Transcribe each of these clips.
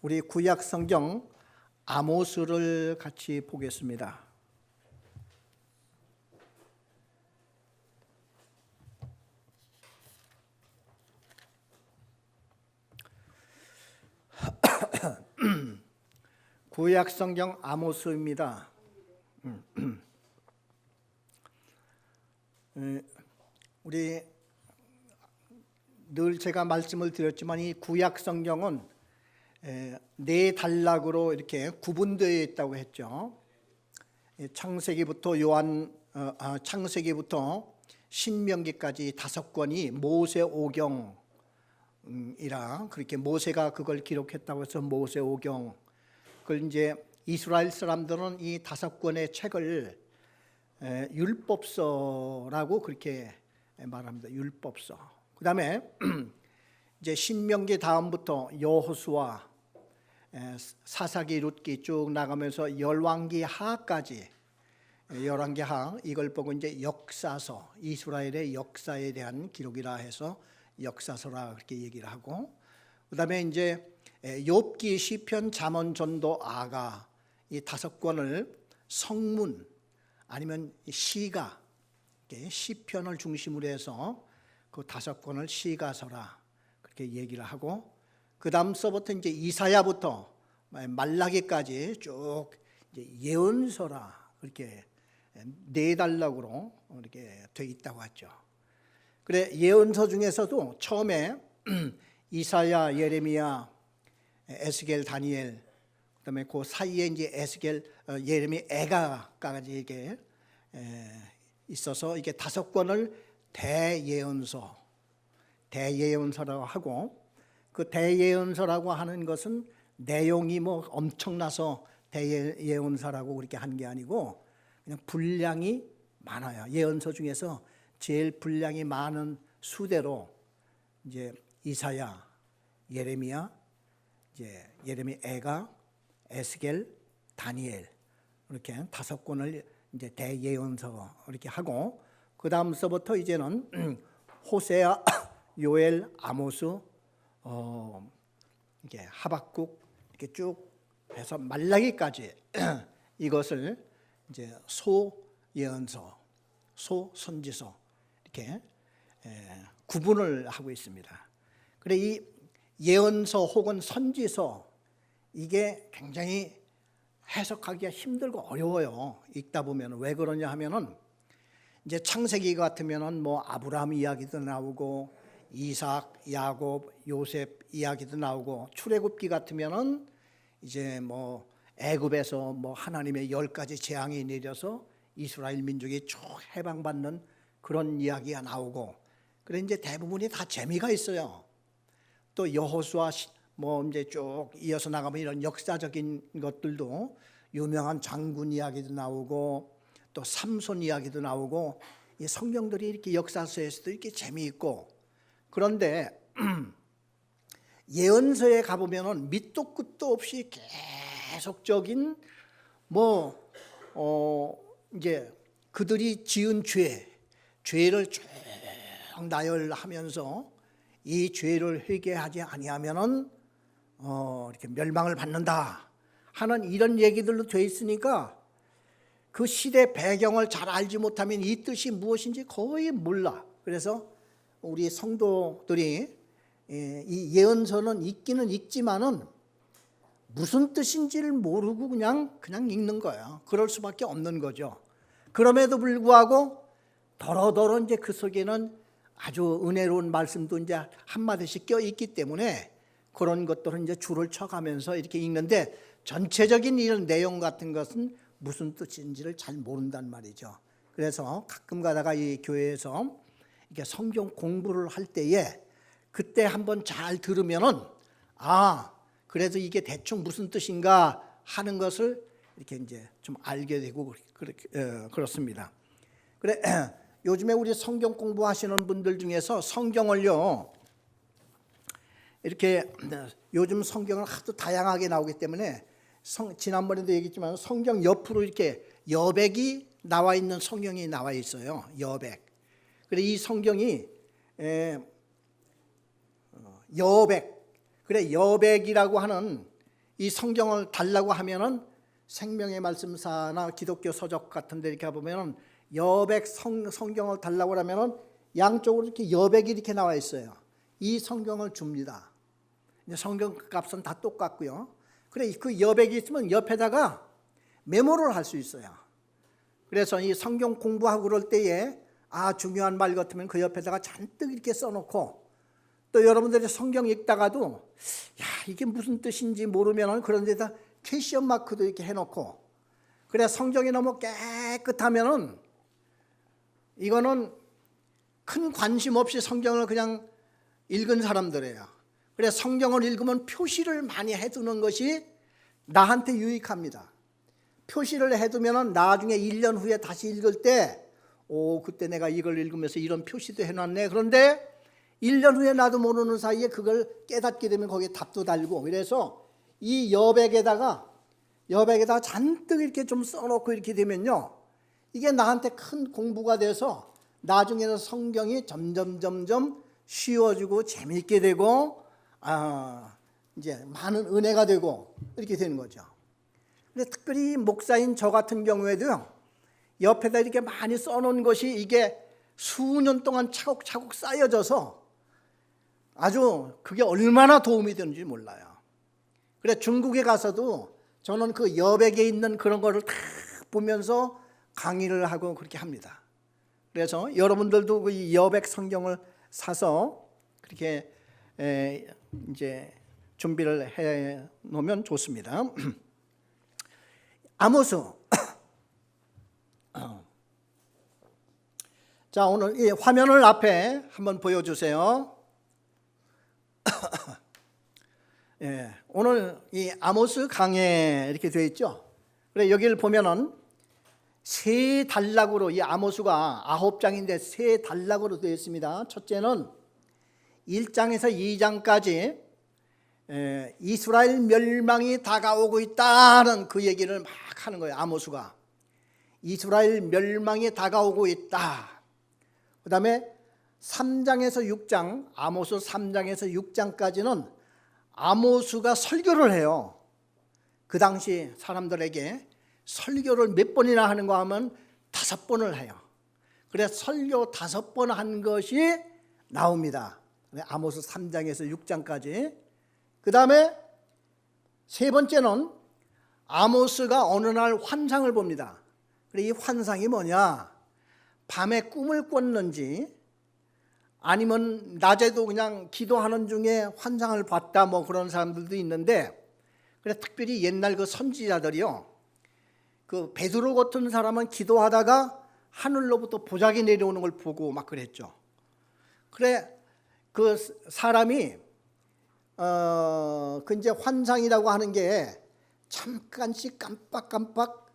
우리 구약 성경 아모스를 같이 보겠습니다. 구약 성경 아모스입니다. 우리 늘 제가 말씀을 드렸지만 이 구약 성경은 네 단락으로 이렇게 구분되어 있다고 했죠. 창세기부터 창세기부터 신명기까지 5권이 모세 오경이라 그렇게 모세가 그걸 기록했다고 해서 모세 오경. 그걸 이제 이스라엘 사람들은 이 5권의 책을 율법서라고 그렇게 말합니다. 율법서. 그다음에 이제 신명기 다음부터 여호수아, 사사기, 룻기 쭉 나가면서 열왕기 하까지, 열왕기 하 이걸 보고 이제 역사서, 이스라엘의 역사에 대한 기록이라 해서 역사서라 그렇게 얘기를 하고, 그다음에 이제 욥기, 시편, 잠언, 전도, 아가 이 5권을 성문 아니면 시가, 시편을 중심으로 해서 그 5권을 시가서라 그렇게 얘기를 하고, 그 다음서부터 이제 이사야부터 말라기까지 쭉 이제 예언서라 그렇게 4단락으로 이렇게 돼 있다고 하죠. 그래 예언서 중에서도 처음에 이사야, 예레미야, 에스겔, 다니엘, 그다음에 그 사이에 이제 에스겔, 예레미, 애가까지 이게 있어서 이게 5권을 대예언서라고 하고, 그 대예언서라고 하는 것은 내용이 뭐 엄청나서 대예언서라고 그렇게 한 게 아니고 그냥 분량이 많아요. 예언서 중에서 제일 분량이 많은 수대로 이제 이사야, 예레미야, 이제 예레미, 애가, 에스겔, 다니엘 이렇게 5권을 이제 대예언서 이렇게 하고, 그 다음서부터 이제는 호세아, 요엘, 아모스, 이게 하박국 이렇게 쭉 해서 말라기까지 이것을 이제 소예언서, 소선지서 이렇게 구분을 하고 있습니다. 그래 이 예언서 혹은 선지서 이게 굉장히 해석하기가 힘들고 어려워요. 읽다 보면. 왜 그러냐 하면은 이제 창세기 같으면은 뭐 아브라함 이야기도 나오고 이삭, 야곱, 요셉 이야기도 나오고, 출애굽기 같으면은 이제 뭐 애굽에서 뭐 하나님의 10가지 재앙이 내려서 이스라엘 민족이 쭉 해방받는 그런 이야기가 나오고, 그래 이제 대부분이 다 재미가 있어요. 또 여호수아 뭐 이제 쭉 이어서 나가면 이런 역사적인 것들도 유명한 장군 이야기도 나오고 또 삼손 이야기도 나오고, 이 성경들이 이렇게 역사서에서도 이렇게 재미있고, 그런데 예언서에 가보면은 밑도 끝도 없이 계속적인 뭐 이제 그들이 지은 죄를 쭉 나열하면서 이 죄를 회개하지 아니하면은 이렇게 멸망을 받는다 하는 이런 얘기들로 돼 있으니까 그 시대 배경을 잘 알지 못하면 이 뜻이 무엇인지 거의 몰라. 그래서 우리 성도들이 이 예언서는 읽기는 읽지만은 무슨 뜻인지를 모르고 그냥 읽는 거예요. 그럴 수밖에 없는 거죠. 그럼에도 불구하고 더러더러 이제 그 속에는 아주 은혜로운 말씀도 이제 한마디씩 껴 있기 때문에 그런 것들은 이제 줄을 쳐가면서 이렇게 읽는데, 전체적인 이런 내용 같은 것은 무슨 뜻인지를 잘 모른단 말이죠. 그래서 가끔 가다가 이 교회에서 이렇게 성경 공부를 할 때에 그때 한번 잘 들으면은 그래서 이게 대충 무슨 뜻인가 하는 것을 이렇게 이제 좀 알게 되고 그렇습니다. 그래 요즘에 우리 성경 공부하시는 분들 중에서 성경을요 이렇게 요즘 성경을 하도 다양하게 나오기 때문에 지난번에도 얘기했지만 성경 옆으로 이렇게 여백이 나와 있는 성경이 나와 있어요. 여백. 그래 이 성경이 여백. 그래 여백이라고 하는 이 성경을 달라고 하면은 생명의 말씀사나 기독교 서적 같은 데 이렇게 가보면은 여백 성경을 달라고 하면은 양쪽으로 이렇게 여백이 이렇게 나와 있어요. 이 성경을 줍니다. 성경 값은 다 똑같고요. 그래 그 여백이 있으면 옆에다가 메모를 할 수 있어요. 그래서 이 성경 공부하고 그럴 때에 중요한 말 같으면 그 옆에다가 잔뜩 이렇게 써놓고, 또 여러분들이 성경 읽다가도 이게 무슨 뜻인지 모르면 그런 데다 퀘스천 마크도 이렇게 해놓고, 그래 성경이 너무 깨끗하면은 이거는 큰 관심 없이 성경을 그냥 읽은 사람들이에요. 그래 성경을 읽으면 표시를 많이 해두는 것이 나한테 유익합니다. 표시를 해두면 나중에 1년 후에 다시 읽을 때 그때 내가 이걸 읽으면서 이런 표시도 해놨네. 그런데 1년 후에 나도 모르는 사이에 그걸 깨닫게 되면 거기에 답도 달고, 그래서 이 여백에다가 잔뜩 이렇게 좀 써놓고 이렇게 되면요, 이게 나한테 큰 공부가 돼서 나중에는 성경이 점점 쉬워지고 재미있게 되고 이제 많은 은혜가 되고 이렇게 되는 거죠. 근데 특별히 목사인 저 같은 경우에도요, 옆에다 이렇게 많이 써놓은 것이 이게 수년 동안 차곡차곡 쌓여져서 아주 그게 얼마나 도움이 되는지 몰라요. 그래 중국에 가서도 저는 그 여백에 있는 그런 거를 다 보면서 강의를 하고 그렇게 합니다. 그래서 여러분들도 그 여백 성경을 사서 그렇게 이제 준비를 해 놓으면 좋습니다. 아모스. 자, 오늘 이 화면을 앞에 한번 보여주세요. 예, 오늘 이 아모스 강해 이렇게 되어 있죠. 그래 여기를 보면은 세 단락으로, 이 아모스가 9장인데 세 단락으로 되어 있습니다. 첫째는 1장에서 2장까지 이스라엘 멸망이 다가오고 있다는 그 얘기를 막 하는 거예요. 아모스가 이스라엘 멸망이 다가오고 있다. 그 다음에 3장에서 6장, 아모스 3장에서 6장까지는 아모스가 설교를 해요. 그 당시 사람들에게 설교를 몇 번이나 하는 거 하면 5번을 해요. 그래서 설교 5번 한 것이 나옵니다. 아모스 3장에서 6장까지. 그 다음에 세 번째는 아모스가 어느 날 환상을 봅니다. 이 환상이 뭐냐? 밤에 꿈을 꿨는지 아니면 낮에도 그냥 기도하는 중에 환상을 봤다, 뭐 그런 사람들도 있는데, 그래 특별히 옛날 그 선지자들이요, 그 베드로 같은 사람은 기도하다가 하늘로부터 보자기 내려오는 걸 보고 막 그랬죠. 그래 그 사람이 그 이제 환상이라고 하는 게 잠깐씩 깜빡깜빡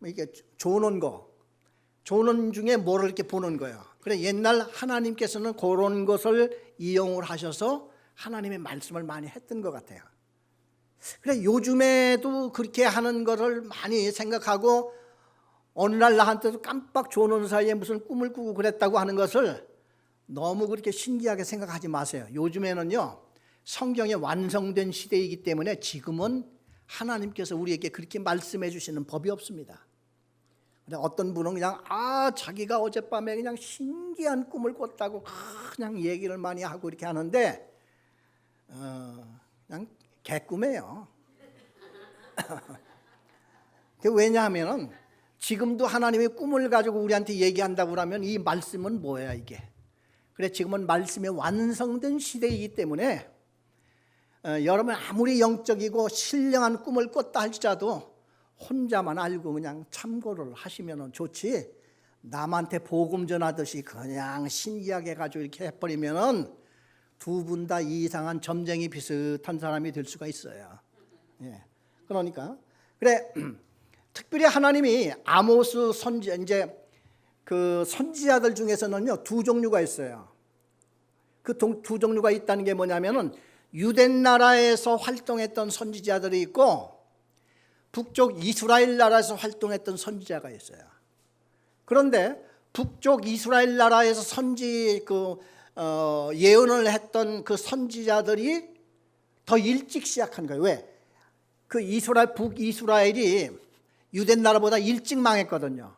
이게 조는 중에 뭐를 이렇게 보는 거예요. 그래 옛날 하나님께서는 그런 것을 이용을 하셔서 하나님의 말씀을 많이 했던 것 같아요. 그래 요즘에도 그렇게 하는 것을 많이 생각하고, 어느 날 나한테도 깜빡 조는 사이에 무슨 꿈을 꾸고 그랬다고 하는 것을 너무 그렇게 신기하게 생각하지 마세요. 요즘에는요, 성경이 완성된 시대이기 때문에 지금은 하나님께서 우리에게 그렇게 말씀해 주시는 법이 없습니다. 어떤 분은 그냥 자기가 어젯밤에 그냥 신기한 꿈을 꿨다고 그냥 얘기를 많이 하고 이렇게 하는데 그냥 개꿈이에요. 왜냐하면 지금도 하나님의 꿈을 가지고 우리한테 얘기한다고 그러면 이 말씀은 뭐야 이게. 그래 지금은 말씀이 완성된 시대이기 때문에 여러분 아무리 영적이고 신령한 꿈을 꿨다 할지라도 혼자만 알고 그냥 참고를 하시면 좋지, 남한테 복음 전하듯이 그냥 신기하게 가지고 이렇게 해버리면 두 분 다 이상한 점쟁이 비슷한 사람이 될 수가 있어요. 예. 그러니까 그래 특별히 하나님이 아모스 선지, 이제 그 선지자들 중에서는요 두 종류가 있어요. 그 두 종류가 있다는 게 뭐냐면은 유대 나라에서 활동했던 선지자들이 있고 북쪽 이스라엘 나라에서 활동했던 선지자가 있어요. 그런데 북쪽 이스라엘 나라에서 예언을 했던 그 선지자들이 더 일찍 시작한 거예요. 왜? 그 북이스라엘이 유대 나라보다 일찍 망했거든요.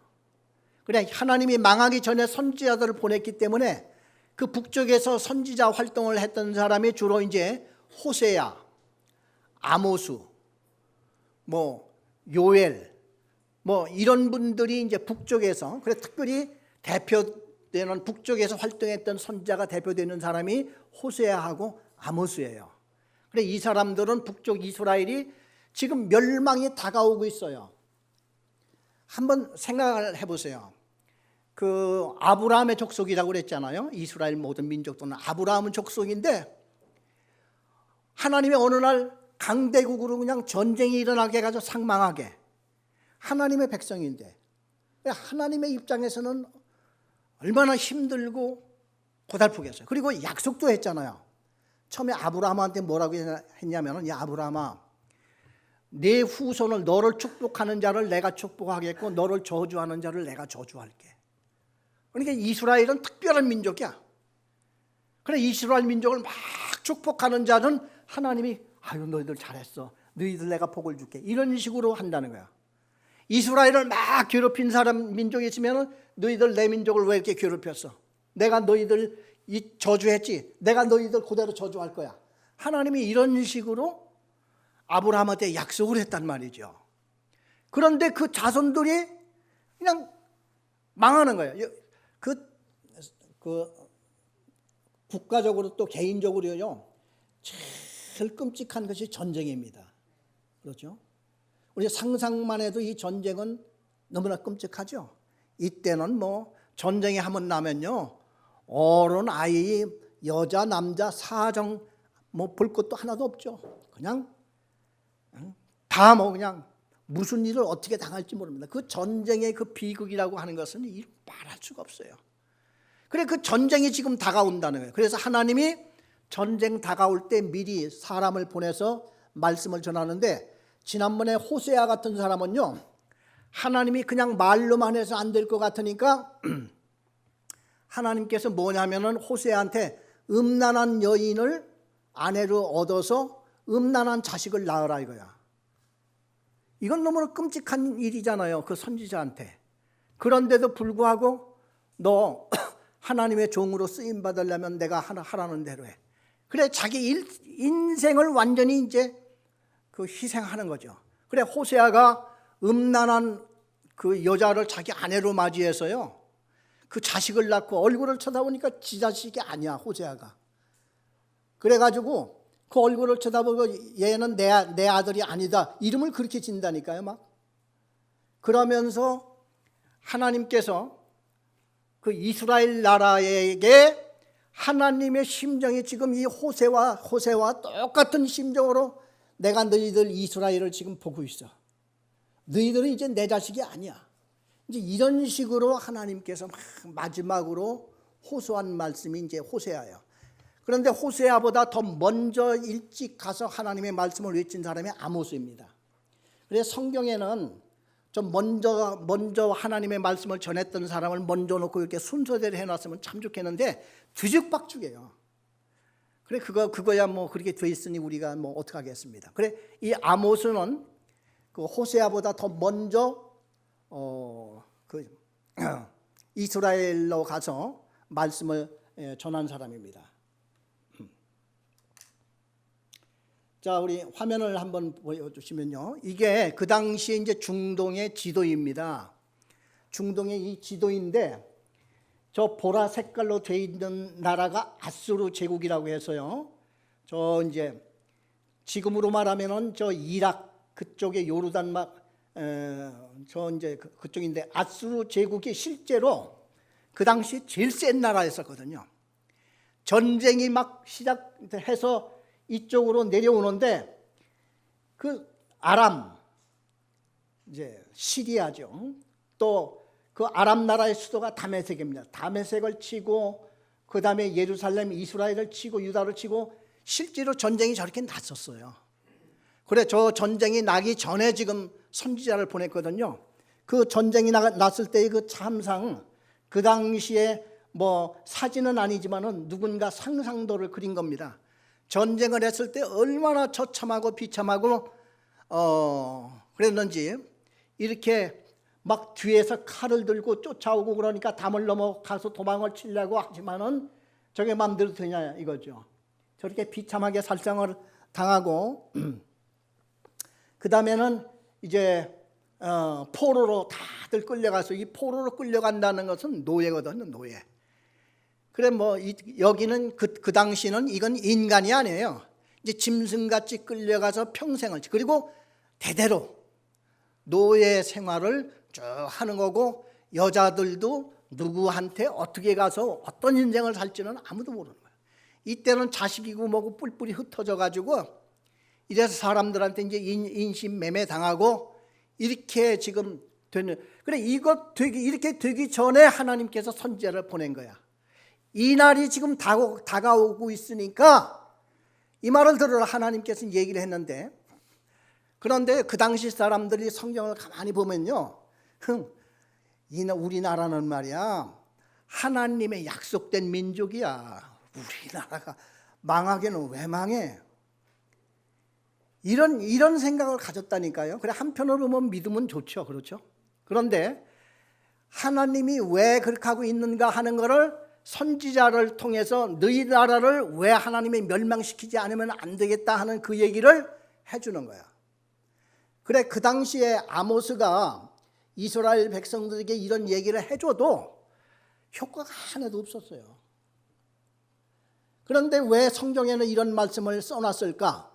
그래 하나님이 망하기 전에 선지자들을 보냈기 때문에 그 북쪽에서 선지자 활동을 했던 사람이 주로 이제 호세야, 아모스, 요엘, 이런 분들이 이제 북쪽에서, 그래 특별히 대표되는 북쪽에서 활동했던 선지자가 대표되는 사람이 호세아하고 아모스예요. 그래 이 사람들은 북쪽 이스라엘이 지금 멸망이 다가오고 있어요. 한번 생각을 해보세요. 그 아브라함의 족속이라고 그랬잖아요. 이스라엘 모든 민족들은 아브라함은 족속인데 하나님이 어느 날 강대국으로 그냥 전쟁이 일어나게 해가지고 상망하게, 하나님의 백성인데 하나님의 입장에서는 얼마나 힘들고 고달프겠어요. 그리고 약속도 했잖아요. 처음에 아브라함한테 뭐라고 했냐면, 야 아브라함아, 내 후손을, 너를 축복하는 자를 내가 축복하겠고 너를 저주하는 자를 내가 저주할게. 그러니까 이스라엘은 특별한 민족이야. 그래 이스라엘 민족을 막 축복하는 자는 하나님이 아유 너희들 잘했어, 너희들 내가 복을 줄게, 이런 식으로 한다는 거야. 이스라엘을 막 괴롭힌 사람 민족이 있으면 너희들 내 민족을 왜 이렇게 괴롭혔어? 내가 너희들 저주했지, 내가 너희들 그대로 저주할 거야. 하나님이 이런 식으로 아브라함한테 약속을 했단 말이죠. 그런데 그 자손들이 그냥 망하는 거예요. 국가적으로 또 개인적으로요, 제일 끔찍한 것이 전쟁입니다. 그렇죠? 우리 상상만 해도 이 전쟁은 너무나 끔찍하죠. 이때는 전쟁이 한번 나면요, 어른, 아이, 여자, 남자, 사정 볼 것도 하나도 없죠. 그냥 다 그냥 무슨 일을 어떻게 당할지 모릅니다. 그 전쟁의 그 비극이라고 하는 것은 말할 수가 없어요. 그래 그 전쟁이 지금 다가온다는 거예요. 그래서 하나님이 전쟁 다가올 때 미리 사람을 보내서 말씀을 전하는데, 지난번에 호세아 같은 사람은요, 하나님이 그냥 말로만 해서 안 될 것 같으니까 하나님께서 뭐냐면은 호세아한테 음란한 여인을 아내로 얻어서 음란한 자식을 낳으라 이거야. 이건 너무나 끔찍한 일이잖아요, 그 선지자한테. 그런데도 불구하고 너 하나님의 종으로 쓰임 받으려면 내가 하라는 대로 해. 그래 자기 인생을 완전히 이제 그 희생하는 거죠. 그래 호세아가 음란한 그 여자를 자기 아내로 맞이해서요, 그 자식을 낳고 얼굴을 쳐다보니까 지 자식이 아니야, 호세아가. 그래가지고 그 얼굴을 쳐다보고 얘는 내 아들이 아니다, 이름을 그렇게 진다니까요 막. 그러면서 하나님께서 그 이스라엘 나라에게 하나님의 심정이 지금 이 호세와 똑같은 심정으로 내가 너희들 이스라엘을 지금 보고 있어. 너희들은 이제 내 자식이 아니야. 이제 이런 식으로 하나님께서 마지막으로 호소한 말씀이 이제 호세아예요. 그런데 호세아보다 더 먼저 일찍 가서 하나님의 말씀을 외친 사람이 아모스입니다. 그래서 성경에는 좀 먼저 하나님의 말씀을 전했던 사람을 먼저 놓고 이렇게 순서대로 해놨으면 참 좋겠는데 뒤죽박죽이에요. 그래 그거야 그렇게 돼 있으니 우리가 어떻게 하겠습니다. 그래 이 아모스는 그 호세아보다 더 먼저 이스라엘로 가서 말씀을 전한 사람입니다. 자, 우리 화면을 한번 보여주시면요, 이게 그 당시에 이제 중동의 지도입니다. 중동의 이 지도인데 저 보라 색깔로 되어 있는 나라가 아수르 제국이라고 해서요, 저 이제 지금으로 말하면은 저 이락 그쪽에 요르단 저 이제 그쪽인데, 아수르 제국이 실제로 그 당시 제일 센 나라였었거든요. 전쟁이 막 시작해서 이쪽으로 내려오는데 그 아람, 이제 시리아죠. 또 그 아람 나라의 수도가 다메섹입니다. 다메섹을 치고 그 다음에 예루살렘, 이스라엘을 치고 유다를 치고 실제로 전쟁이 저렇게 났었어요. 그래 저 전쟁이 나기 전에 지금 선지자를 보냈거든요. 그 전쟁이 났을 때의 그 참상, 그 당시에 사진은 아니지만은 누군가 상상도를 그린 겁니다. 전쟁을 했을 때 얼마나 처참하고 비참하고 그랬는지 이렇게 막 뒤에서 칼을 들고 쫓아오고 그러니까 담을 넘어가서 도망을 치려고 하지만은 저게 마음대로 되냐 이거죠. 저렇게 비참하게 살상을 당하고 그 다음에는 이제 포로로 다들 끌려가서, 이 포로로 끌려간다는 것은 노예거든요, 노예. 그래 여기는 그 당시는 이건 인간이 아니에요. 이제 짐승같이 끌려가서 평생을, 그리고 대대로 노예 생활을 쭉 하는 거고, 여자들도 누구한테 어떻게 가서 어떤 인생을 살지는 아무도 모르는 거예요. 이때는 자식이고 뭐고 뿔뿔이 흩어져 가지고 이래서 사람들한테 이제 인신매매 당하고 이렇게 지금 되는. 그래, 이렇게 되기 전에 하나님께서 선지자를 보낸 거야. 이 날이 지금 다가오고 있으니까 이 말을 들으라 하나님께서 얘기를 했는데, 그런데 그 당시 사람들이 성경을 가만히 보면요, 우리나라는 말이야 하나님의 약속된 민족이야. 우리나라가 망하게는 왜 망해? 이런 생각을 가졌다니까요. 그래, 한편으로 보면 믿으면 좋죠, 그렇죠? 그런데 하나님이 왜 그렇게 하고 있는가 하는 것을 선지자를 통해서 너희 나라를 왜 하나님이 멸망시키지 않으면 안 되겠다 하는 그 얘기를 해주는 거야. 그래, 그 당시에 아모스가 이스라엘 백성들에게 이런 얘기를 해줘도 효과가 하나도 없었어요. 그런데 왜 성경에는 이런 말씀을 써놨을까?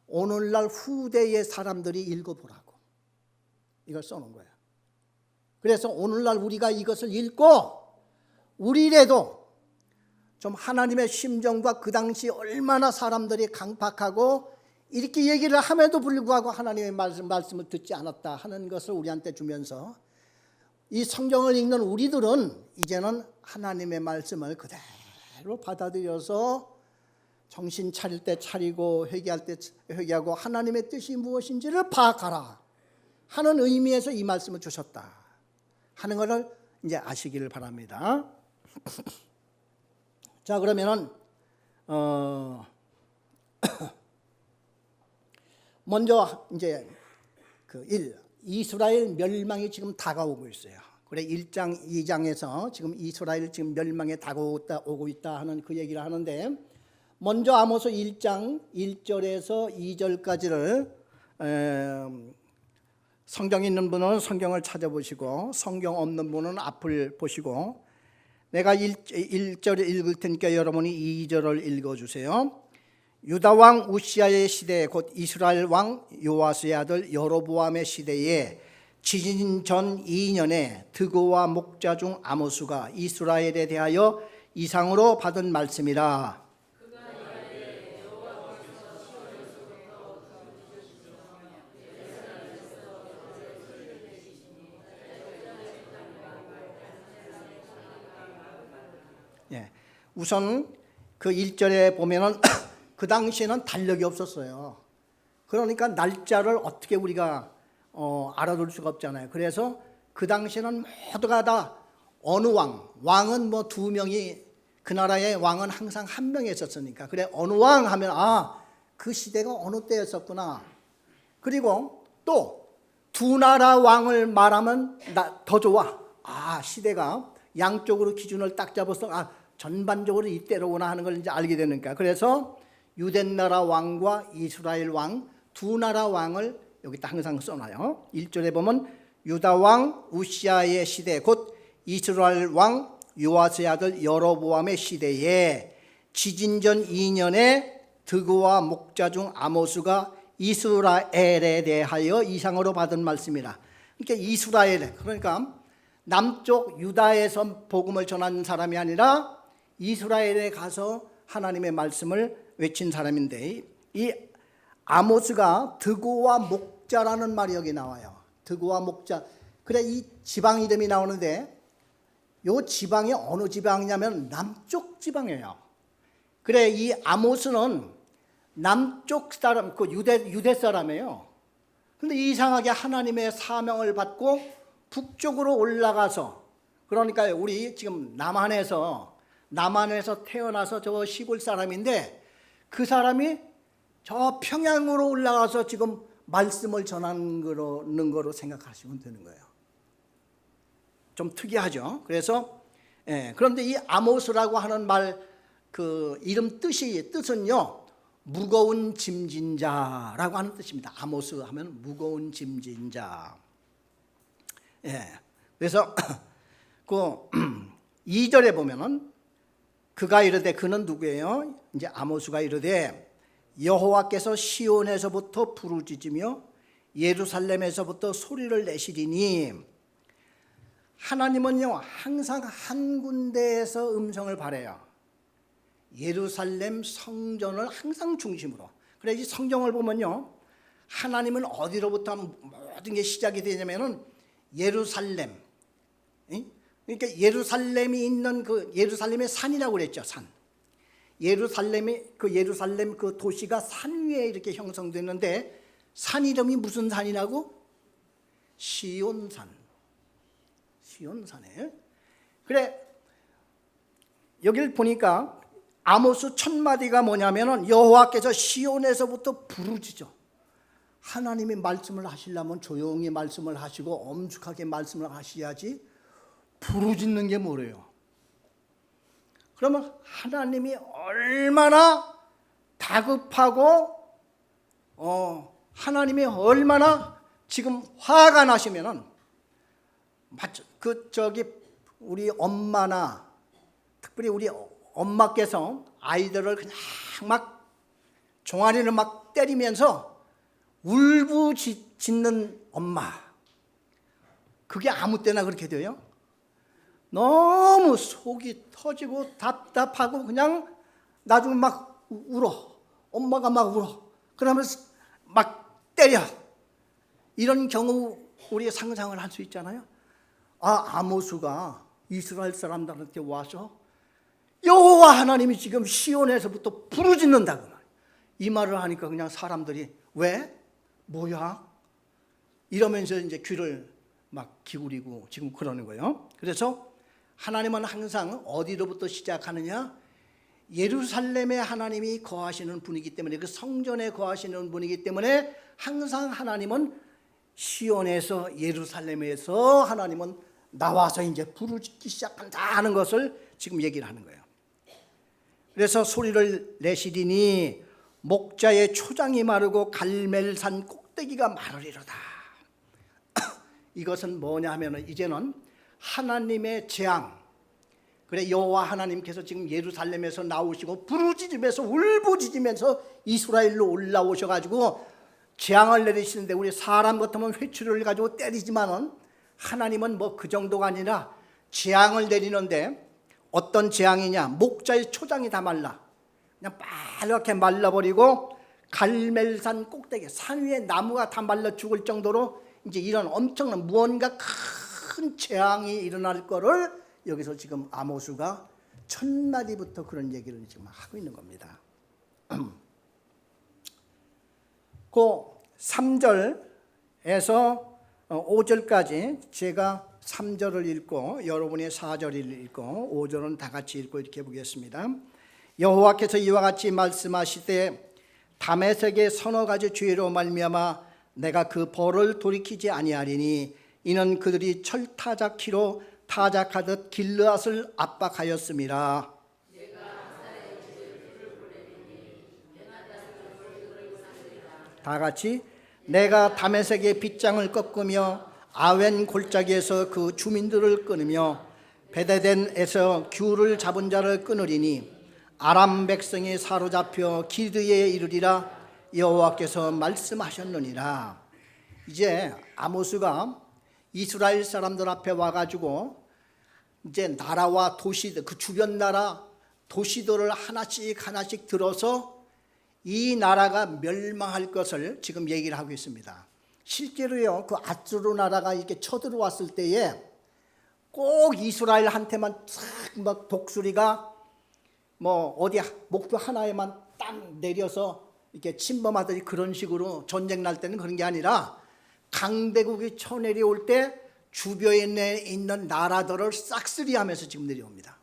오늘날 후대의 사람들이 읽어보라고 이걸 써놓은 거예요. 그래서 오늘날 우리가 이것을 읽고 우리라도 좀 하나님의 심정과 그 당시 얼마나 사람들이 강팍하고 이렇게 얘기를 함에도 불구하고 하나님의 말씀을 듣지 않았다 하는 것을 우리한테 주면서, 이 성경을 읽는 우리들은 이제는 하나님의 말씀을 그대로 받아들여서 정신 차릴 때 차리고 회개할 때 회개하고 하나님의 뜻이 무엇인지를 파악하라 하는 의미에서 이 말씀을 주셨다 하는 것을 이제 아시기를 바랍니다. 자, 그러면은 먼저 이제 이스라엘 멸망이 지금 다가오고 있어요. 그래, 1장 2장에서 지금 이스라엘 지금 멸망에 다가오고 있다 하는 그 얘기를 하는데, 먼저 아모스 1장 1절에서 2절까지를 성경 있는 분은 성경을 찾아보시고 성경 없는 분은 앞을 보시고, 내가 1절을 읽을 테니까 여러분이 2절을 읽어주세요. 유다 왕 우시아의 시대, 곧 이스라엘 왕 요아스의 아들 여로보암의 시대에 지진 전 2년에 드고와 목자 중 아모스가 이스라엘에 대하여 이상으로 받은 말씀이라. 우선 그 1절에 보면은 그 당시에는 달력이 없었어요. 그러니까 날짜를 어떻게 우리가 알아둘 수가 없잖아요. 그래서 그 당시에는 모두가 다 어느 왕은 뭐 2명이, 그 나라의 왕은 항상 1명이 있었으니까, 그래 어느 왕 하면 그 시대가 어느 때였었구나. 그리고 또 두 나라 왕을 말하면 더 좋아. 시대가 양쪽으로 기준을 딱 잡아서 전반적으로 이때로구나 하는 걸 이제 알게 되니까, 그래서 유대 나라 왕과 이스라엘 왕 두 나라 왕을 여기다 항상 써놔요. 1절에 보면 유다 왕 우시아의 시대, 곧 이스라엘 왕 요아스의 아들 여로보암의 시대에 지진 전 2년에 드고와 목자 중 아모스가 이스라엘에 대하여 이상으로 받은 말씀이라. 그러니까 이스라엘, 그러니까 남쪽 유다에서 복음을 전한 사람이 아니라 이스라엘에 가서 하나님의 말씀을 외친 사람인데, 이 아모스가 드고와 목자라는 말이 여기 나와요. 드고와 목자. 그래, 이 지방 이름이 나오는데 이 지방이 어느 지방이냐면 남쪽 지방이에요. 그래, 이 아모스는 남쪽 사람, 그 유대 사람이에요. 근데 이상하게 하나님의 사명을 받고 북쪽으로 올라가서, 그러니까 우리 지금 남한에서 태어나서 저 시골 사람인데 그 사람이 저 평양으로 올라가서 지금 말씀을 전하는 거로 생각하시면 되는 거예요. 좀 특이하죠. 그래서 그런데 이 아모스라고 하는 말 그 이름 뜻은요 무거운 짐진 자라고 하는 뜻입니다. 아모스 하면 무거운 짐진 자. 그래서 그 2절에 보면은 그가 이르되, 그는 누구예요? 이제 아모스가 이르되 여호와께서 시온에서부터 부르짖으며 예루살렘에서부터 소리를 내시리니, 하나님은요 항상 한 군데에서 음성을 발해요. 예루살렘 성전을 항상 중심으로. 그래서 이 성경을 보면요 하나님은 어디로부터 모든 게 시작이 되냐면은 예루살렘. 그러니까 예루살렘이 있는 그 예루살렘의 산이라고 그랬죠. 산. 예루살렘 그 도시가 산 위에 이렇게 형성됐는데, 산 이름이 무슨 산이라고? 시온산. 시온산이에요. 그래, 여기를 보니까 아모스 첫 마디가 뭐냐면은 여호와께서 시온에서부터 부르짖어. 하나님이 말씀을 하시려면 조용히 말씀을 하시고 엄숙하게 말씀을 하셔야지, 부르짖는 게 뭐래요? 그러면 하나님이 얼마나 다급하고 하나님이 얼마나 지금 화가 나시면은, 우리 엄마나 특별히 우리 엄마께서 아이들을 그냥 막 종아리를 막 때리면서 울부짖는 엄마, 그게 아무 때나 그렇게 돼요? 너무 속이 터지고 답답하고 그냥 나중에 막 울어. 엄마가 막 울어. 그러면서 막 때려. 이런 경우 우리 상상을 할 수 있잖아요. 아모스가 이스라엘 사람들한테 와서 여호와 하나님이 지금 시온에서부터 부르짖는다고. 이 말을 하니까 그냥 사람들이 왜? 뭐야? 이러면서 이제 귀를 막 기울이고 지금 그러는 거예요. 그래서 하나님은 항상 어디로부터 시작하느냐? 예루살렘에 하나님이 거하시는 분이기 때문에, 그 성전에 거하시는 분이기 때문에 항상 하나님은 시온에서, 예루살렘에서 하나님은 나와서 이제 부르짖기 시작한다 하는 것을 지금 얘기를 하는 거예요. 그래서 소리를 내시리니 목자의 초장이 마르고 갈멜산 꼭대기가 마르리로다. 이것은 뭐냐 하면 이제는 하나님의 재앙. 그래, 여호와 하나님께서 지금 예루살렘에서 나오시고 부르짖으면서 울부짖으면서 이스라엘로 올라오셔가지고 재앙을 내리시는데, 우리 사람 같으면 회초리를 가지고 때리지만은 하나님은 뭐 그 정도가 아니라 재앙을 내리는데, 어떤 재앙이냐? 목자의 초장이 다 말라. 그냥 빨갛게 말라버리고 갈멜산 꼭대기, 산 위에 나무가 다 말라 죽을 정도로 이제 이런 엄청난 무언가 큰 재앙이 일어날 거를 여기서 지금 아모스가 첫 마디부터 그런 얘기를 지금 하고 있는 겁니다. 그 3절에서 5절까지 제가 3절을 읽고 여러분이 4절을 읽고 5절은 다 같이 읽고 이렇게 보겠습니다. 여호와께서 이와 같이 말씀하시되, 다메섹의 서너 가지 죄로 말미암아 내가 그 벌을 돌이키지 아니하리니, 이는 그들이 철타작키로 타작하듯 길르앗을 압박하였음이라. 다 같이, 내가 다메섹의 빗장을 꺾으며 아웬 골짜기에서 그 주민들을 끊으며 베데덴에서 귤을 잡은 자를 끊으리니, 아람 백성이 사로잡혀 기드에 이르리라. 여호와께서 말씀하셨느니라. 이제 아모스가 이스라엘 사람들 앞에 와가지고 이제 나라와 도시들, 그 주변 나라 도시들을 하나씩 하나씩 들어서 이 나라가 멸망할 것을 지금 얘기를 하고 있습니다. 실제로요, 그 아수르 나라가 이렇게 쳐들어왔을 때에 꼭 이스라엘한테만 막 독수리가 뭐 어디 목표 하나에만 딱 내려서 이렇게 침범하더니 그런 식으로 전쟁 날 때는 그런 게 아니라, 강대국이 쳐내려올 때 주변에 있는 나라들을 싹쓸이하면서 지금 내려옵니다.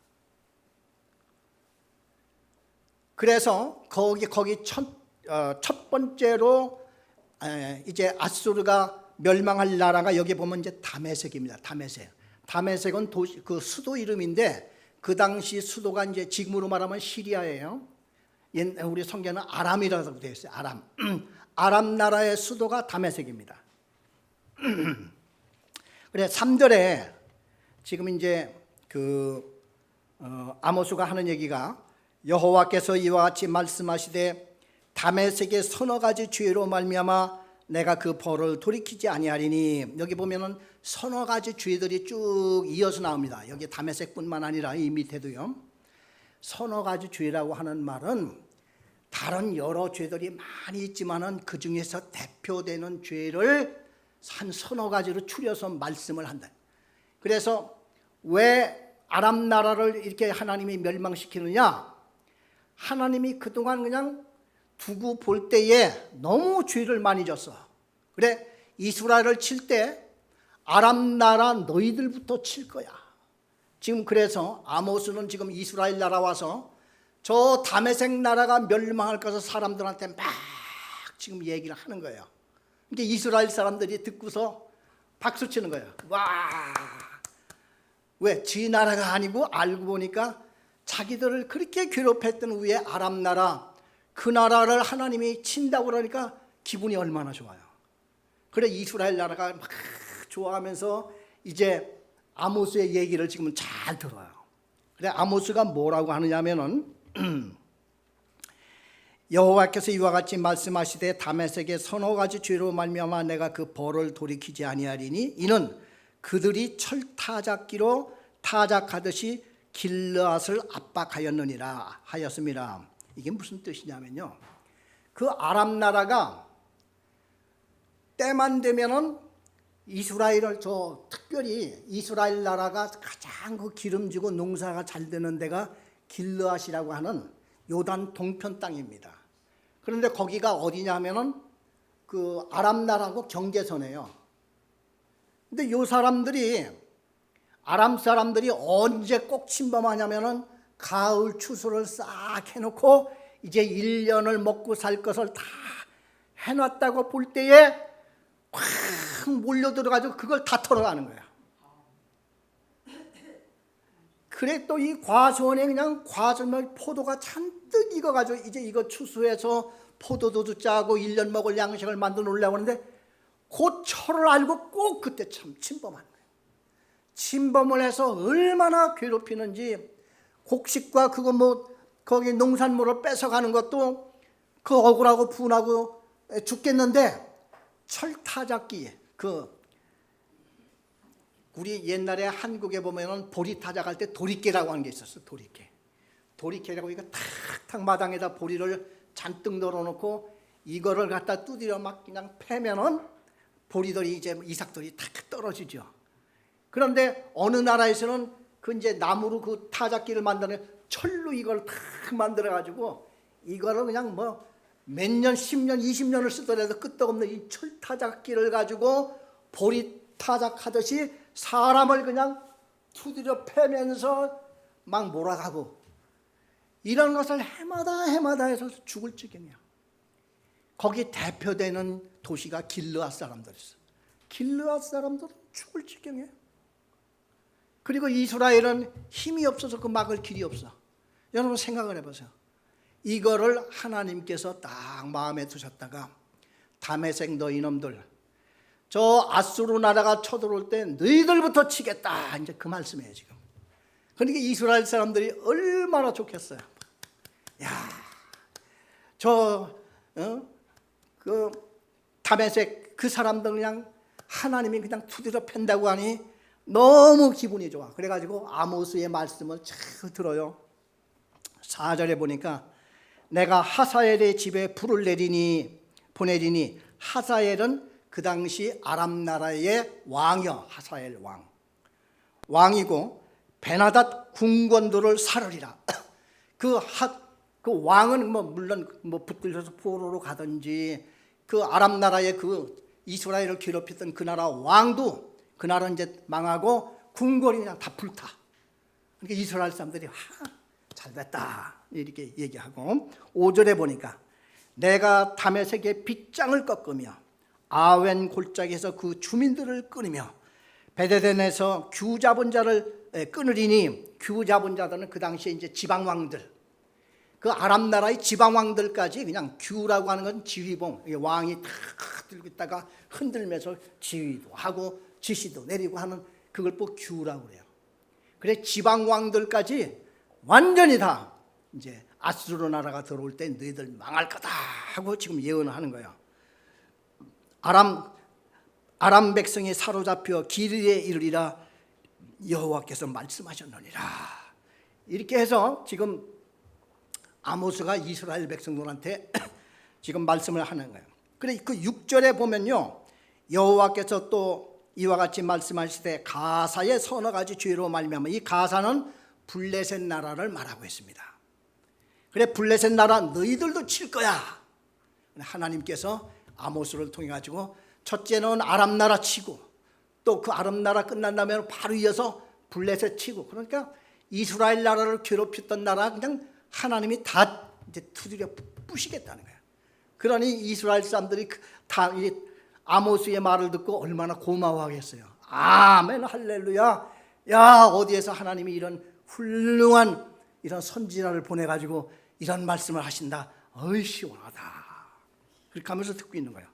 그래서 거기 첫 번째로 이제 아수르가 멸망할 나라가 여기 보면 이제 다메섹입니다. 다메섹은 도시, 그 수도 이름인데 그 당시 수도가 이제 지금으로 말하면 시리아예요. 우리 성경은 아람이라고 되어 있어요. 아람. 아람 나라의 수도가 다메섹입니다. 그래 3절에 지금 이제 아모스가 하는 얘기가 여호와께서 이와 같이 말씀하시되 다메섹의 서너 가지 죄로 말미암아 내가 그 벌을 돌이키지 아니하리니. 여기 보면은 서너 가지 죄들이 쭉 이어서 나옵니다. 여기 다메섹뿐만 아니라 이 밑에도요. 서너 가지 죄라고 하는 말은 다른 여러 죄들이 많이 있지만은 그 중에서 대표되는 죄를 한 서너 가지로 추려서 말씀을 한다. 그래서 왜 아람 나라를 이렇게 하나님이 멸망시키느냐? 하나님이 그동안 그냥 두고 볼 때에 너무 죄를 많이 졌어. 그래 이스라엘을 칠 때 아람 나라 너희들부터 칠 거야. 지금 그래서 아모스는 지금 이스라엘 나라 와서 저 다메섹 나라가 멸망할 것을 사람들한테 막 지금 얘기를 하는 거예요. 이게 이스라엘 사람들이 듣고서 박수 치는 거예요. 와! 왜? 지 나라가 아니고 알고 보니까 자기들을 그렇게 괴롭혔던 후에 아람 나라, 그 나라를 하나님이 친다고 그러니까 기분이 얼마나 좋아요. 그래 이스라엘 나라가 막 좋아하면서 이제 아모스의 얘기를 지금 잘 들어요. 그래 아모스가 뭐라고 하느냐면은 여호와께서 이와 같이 말씀하시되 다메섹의 서너 가지 죄로 말미암아 내가 그 벌을 돌이키지 아니하리니 이는 그들이 철타작기로 타작하듯이 길르앗을 압박하였느니라 하였습니다. 이게 무슨 뜻이냐면요, 그 아람 나라가 때만 되면은 이스라엘을 특별히 이스라엘 나라가 가장 그 기름지고 농사가 잘 되는 데가 길르앗이라고 하는 요단 동편 땅입니다. 그런데 거기가 어디냐면은 그 아람 나라하고 경계선이에요. 근데 요 사람들이 아람 사람들이 언제 꼭 침범하냐면은 가을 추수를 싹 해놓고 이제 1년을 먹고 살 것을 다 해놨다고 볼 때에 확 몰려들어가지고 그걸 다 털어가는 거야. 그래 또 이 과수원에 그냥 과수원 포도가 잔뜩 익어가지고 이제 이거 추수해서 포도도 짜고 1년 먹을 양식을 만들어 놓으려고 하는데 그 철을 알고 꼭 그때 참 침범한 거예요. 침범을 해서 얼마나 괴롭히는지 곡식과 그거 거기 농산물을 뺏어가는 것도 그 억울하고 분하고 죽겠는데 철타작기 우리 옛날에 한국에 보면은 보리 타작할 때 도리깨라고 하는 게 있었어. 도리깨라고 이거 탁탁 마당에다 보리를 잔뜩 널어놓고 이거를 갖다 두드려 막 그냥 패면은 보리들이 이제 이삭들이 탁 떨어지죠. 그런데 어느 나라에서는 그 이제 나무로 그 타작기를 만드는 철로 이걸 탁 만들어 가지고 이거를 그냥 몇 년, 10년, 20년을 쓰더라도 끄떡없는 이 철 타작기를 가지고 보리 타작하듯이 사람을 그냥 두드려 패면서 막 몰아가고 이런 것을 해마다 해서 죽을 지경이야. 거기 대표되는 도시가 길르앗 사람들이었어. 길르앗 사람들은 죽을 지경이에요. 그리고 이스라엘은 힘이 없어서 그 막을 길이 없어. 여러분 생각을 해보세요. 이거를 하나님께서 딱 마음에 두셨다가 다메섹 너 이놈들 저 아수르 나라가 쳐들어올 때 너희들부터 치겠다 이제 그 말씀이에요 지금. 그러니까 이스라엘 사람들이 얼마나 좋겠어요. 야, 그 다메섹 그 사람들 그냥 하나님이 그냥 두드려 팬다고 하니 너무 기분이 좋아. 그래가지고 아모스의 말씀을 잘 들어요. 4절에 보니까 내가 하사엘의 집에 불을 보내리니 하사엘은 그 당시 아람 나라의 왕이요. 하사엘 왕이고 베나닷 궁궐들을 사르리라. 그 왕은 물론 붙들려서 포로로 가든지 그 아람 나라의 그 이스라엘을 괴롭혔던 그 나라 왕도 그 나라 이제 망하고 궁궐이 그냥 다 불타. 그러니까 이스라엘 사람들이 잘 됐다 이렇게 얘기하고 5절에 보니까 내가 다메섹의 빗장을 꺾으며 아웬 골짜기에서 그 주민들을 끊으며 베데덴에서 규 잡은 자를 끊으리니, 규 잡은 자들은 그 당시에 이제 지방왕들, 그 아람 나라의 지방왕들까지 그냥 규라고 하는 건 지휘봉, 왕이 다 들고 있다가 흔들면서 지휘도 하고 지시도 내리고 하는 그걸 또 규라고 그래요. 그래 지방왕들까지 완전히 다 이제 아수르 나라가 들어올 때 너희들 망할 거다 하고 지금 예언을 하는 거예요. 아람 백성이 사로잡혀 길에 이르리라 여호와께서 말씀하셨느니라. 이렇게 해서 지금 아모스가 이스라엘 백성들한테 지금 말씀을 하는 거예요. 그래 그 6절에 보면요, 여호와께서 또 이와 같이 말씀하시되 가사의 서너 가지 죄로 말미암아, 이 가사는 블레셋 나라를 말하고 있습니다. 그래 블레셋 나라 너희들도 칠 거야. 하나님께서 아모스를 통해 가지고 첫째는 아람 나라 치고, 또 그 아람 나라 끝난 다음에 바로 이어서 블레셋 치고, 그러니까 이스라엘 나라를 괴롭혔던 나라 그냥 하나님이 다 이제 두드려 부시겠다는 거예요. 그러니 이스라엘 사람들이 다 이 아모스의 말을 듣고 얼마나 고마워하겠어요. 아멘 할렐루야. 야, 어디에서 하나님이 이런 훌륭한 이런 선지자를 보내가지고 이런 말씀을 하신다. 어이 시원하다. 그렇게 하면서 듣고 있는 거예요.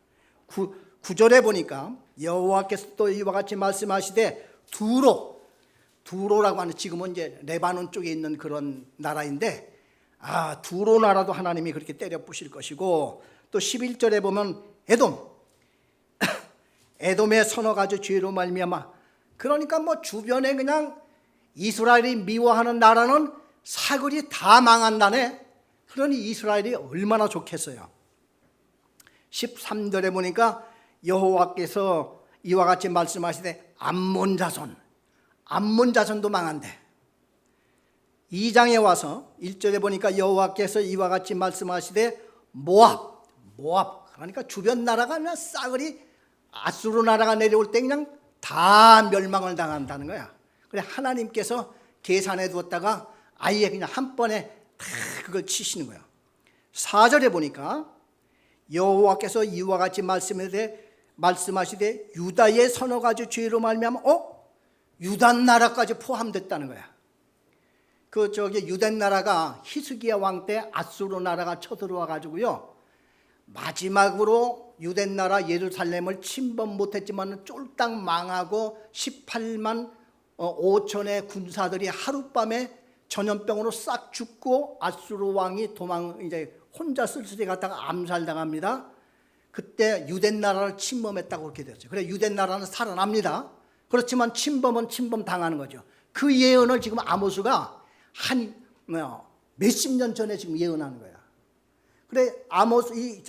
9절에 보니까 여호와께서 또 이와 같이 말씀하시되 두로라고 하는, 지금은 이제 레바논 쪽에 있는 그런 나라인데, 두로 나라도 하나님이 그렇게 때려 부실 것이고, 또 11절에 보면 에돔의 서너 가지 죄로 말미암아, 그러니까 뭐 주변에 그냥 이스라엘이 미워하는 나라는 사거리 다 망한다네. 그러니 이스라엘이 얼마나 좋겠어요. 13절에 보니까 여호와께서 이와 같이 말씀하시되 암몬 자손도 망한대. 2장에 와서 1절에 보니까 여호와께서 이와 같이 말씀하시되 모압, 그러니까 주변 나라가 그냥 싸그리 아수르 나라가 내려올 때 그냥 다 멸망을 당한다는 거야. 그래 하나님께서 계산해 두었다가 아예 그냥 한 번에 다 그걸 치시는 거야. 4절에 보니까 여호와께서 이와 같이 말씀하시되 유다의 서너 가지 죄로 말미암아 유다 나라까지 포함됐다는 거야. 유다 나라가 히스기야 왕 때 아수르 나라가 쳐들어와 가지고요, 마지막으로 유대 나라 예루살렘을 침범 못했지만 쫄딱 망하고 18만 5천의 군사들이 하룻밤에 전염병으로 싹 죽고 아수르 왕이 이제 혼자 쓸쓸히 갔다가 암살당합니다. 그때 유대 나라를 침범했다고 그렇게 됐어요. 그래 유대 나라는 살아납니다. 그렇지만 침범은 침범 당하는 거죠. 그 예언을 지금 아모스가 몇십 년 전에 지금 예언하는 거야. 그래 아모스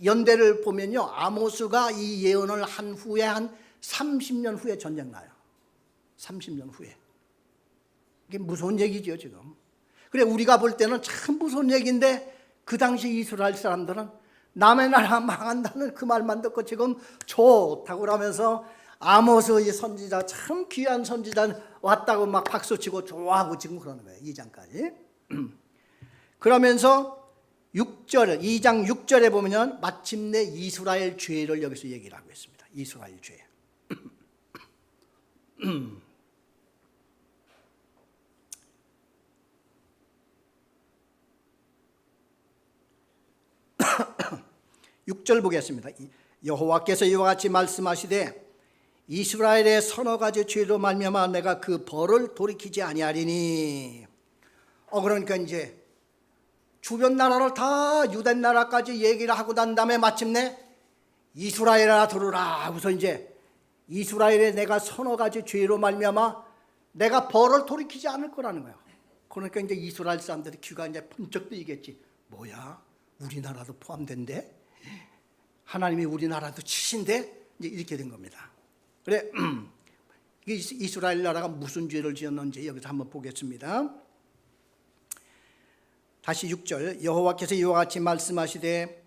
연대를 보면요, 아모스가 이 예언을 한 후에 한 30년 후에 전쟁 나요. 30년 후에. 이게 무서운 얘기죠 지금. 그래 우리가 볼 때는 참 무서운 얘기인데, 그 당시 이스라엘 사람들은 남의 나라 망한다는 그 말만 듣고 지금 좋다고 그러면서 아모스 이 선지자, 참 귀한 선지자 왔다고 막 박수치고 좋아하고 지금 그러는 거예요. 2장까지. 그러면서 2장 6절에 보면 마침내 이스라엘 죄를 여기서 얘기를 하고 있습니다. 이스라엘 죄. 6절 보겠습니다. 여호와께서 이와 같이 말씀하시되 이스라엘의 서너 가지 죄로 말미암아 내가 그 벌을 돌이키지 아니하리니. 그러니까 이제 주변 나라를 다 유대 나라까지 얘기를 하고 난 다음에 마침내 이스라엘아 들으라 하고서 이제 이스라엘에 내가 서너 가지 죄로 말미암아 내가 벌을 돌이키지 않을 거라는 거예요. 그러니까 이제 이스라엘 사람들이 귀가 이제 번쩍 뜨이겠지. 뭐야? 우리나라도 포함된대? 하나님이 우리나라도 치신대? 이제 이렇게 된 겁니다. 그래 이스라엘 나라가 무슨 죄를 지었는지 여기서 한번 보겠습니다. 다시 6절 여호와께서 이와 같이 말씀하시되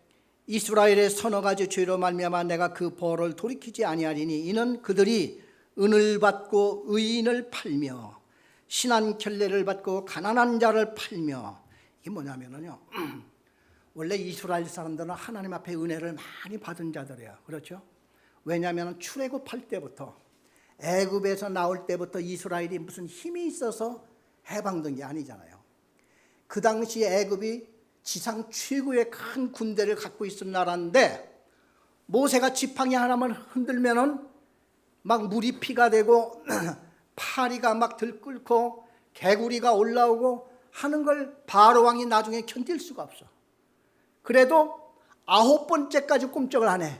이스라엘의 서너 가지 죄로 말미암아 내가 그 벌을 돌이키지 아니하리니 이는 그들이 은을 받고 의인을 팔며 신한 결례를 받고 가난한 자를 팔며. 이게 뭐냐면요, 원래 이스라엘 사람들은 하나님 앞에 은혜를 많이 받은 자들이에요. 그렇죠? 왜냐하면 출애굽할 때부터 애굽에서 나올 때부터 이스라엘이 무슨 힘이 있어서 해방된 게 아니잖아요. 그 당시 애굽이 지상 최고의 큰 군대를 갖고 있던 나라인데 모세가 지팡이 하나만 흔들면은 막 물이 피가 되고 파리가 막 들끓고 개구리가 올라오고 하는 걸 바로 왕이 나중에 견딜 수가 없어. 그래도 9번째까지 꼼짝을 안 해.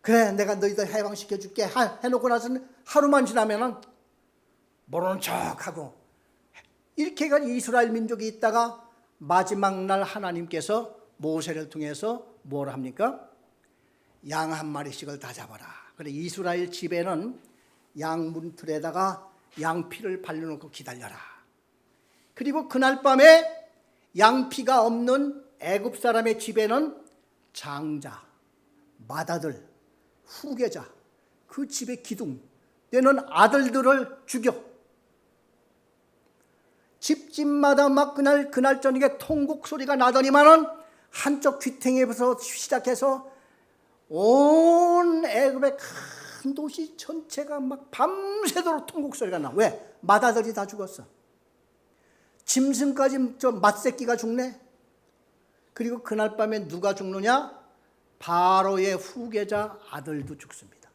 그래, 내가 너희들 해방시켜 줄게 해놓고 나서는 하루만 지나면은 모르는 척하고 이렇게 해가 이스라엘 민족이 있다가 마지막 날 하나님께서 모세를 통해서 뭘 합니까? 양 한 마리씩을 다 잡아라. 그래, 이스라엘 집에는 양 문틀에다가 양피를 발라놓고 기다려라. 그리고 그날 밤에 양피가 없는 애굽 사람의 집에는 장자, 맏아들, 후계자, 그 집의 기둥 되는 아들들을 죽여. 집집마다 막 그날 저녁에 통곡 소리가 나더니만은 한쪽 귀퉁이에서 시작해서 온 애굽의 큰 도시 전체가 막 밤새도록 통곡 소리가 나. 왜? 맏아들이 다 죽었어. 짐승까지 저 맏새끼가 죽네. 그리고 그날 밤에 누가 죽느냐? 바로의 후계자 아들도 죽습니다.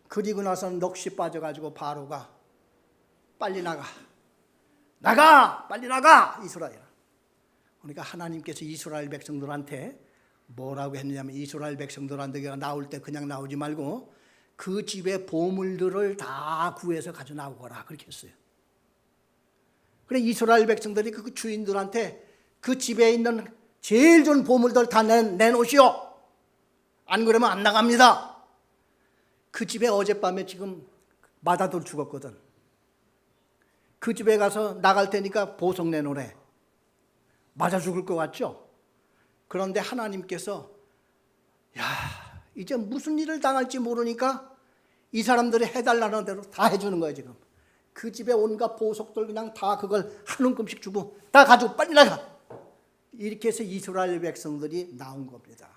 그리고 나서는 넋이 빠져가지고 바로가 빨리 나가, 빨리 나가, 이스라엘. 그러니까 하나님께서 이스라엘 백성들한테 뭐라고 했느냐면, 이스라엘 백성들한테 나올 때 그냥 나오지 말고 그 집의 보물들을 다 구해서 가져 나오거라, 그렇게 했어요. 그래, 이스라엘 백성들이 그 주인들한테 그 집에 있는 제일 좋은 보물들 다 내놓으시오. 안 그러면 안 나갑니다. 그 집에 어젯밤에 지금 맏아들 죽었거든. 그 집에 가서 나갈 테니까 보석 내놓으래. 맞아 죽을 것 같죠? 그런데 하나님께서 이제 무슨 일을 당할지 모르니까 이 사람들이 해달라는 대로 다 해주는 거예요. 지금 그 집에 온갖 보석들 그냥 다 그걸 한 움큼씩 주고 다 가지고 빨리 나가. 이렇게 해서 이스라엘 백성들이 나온 겁니다.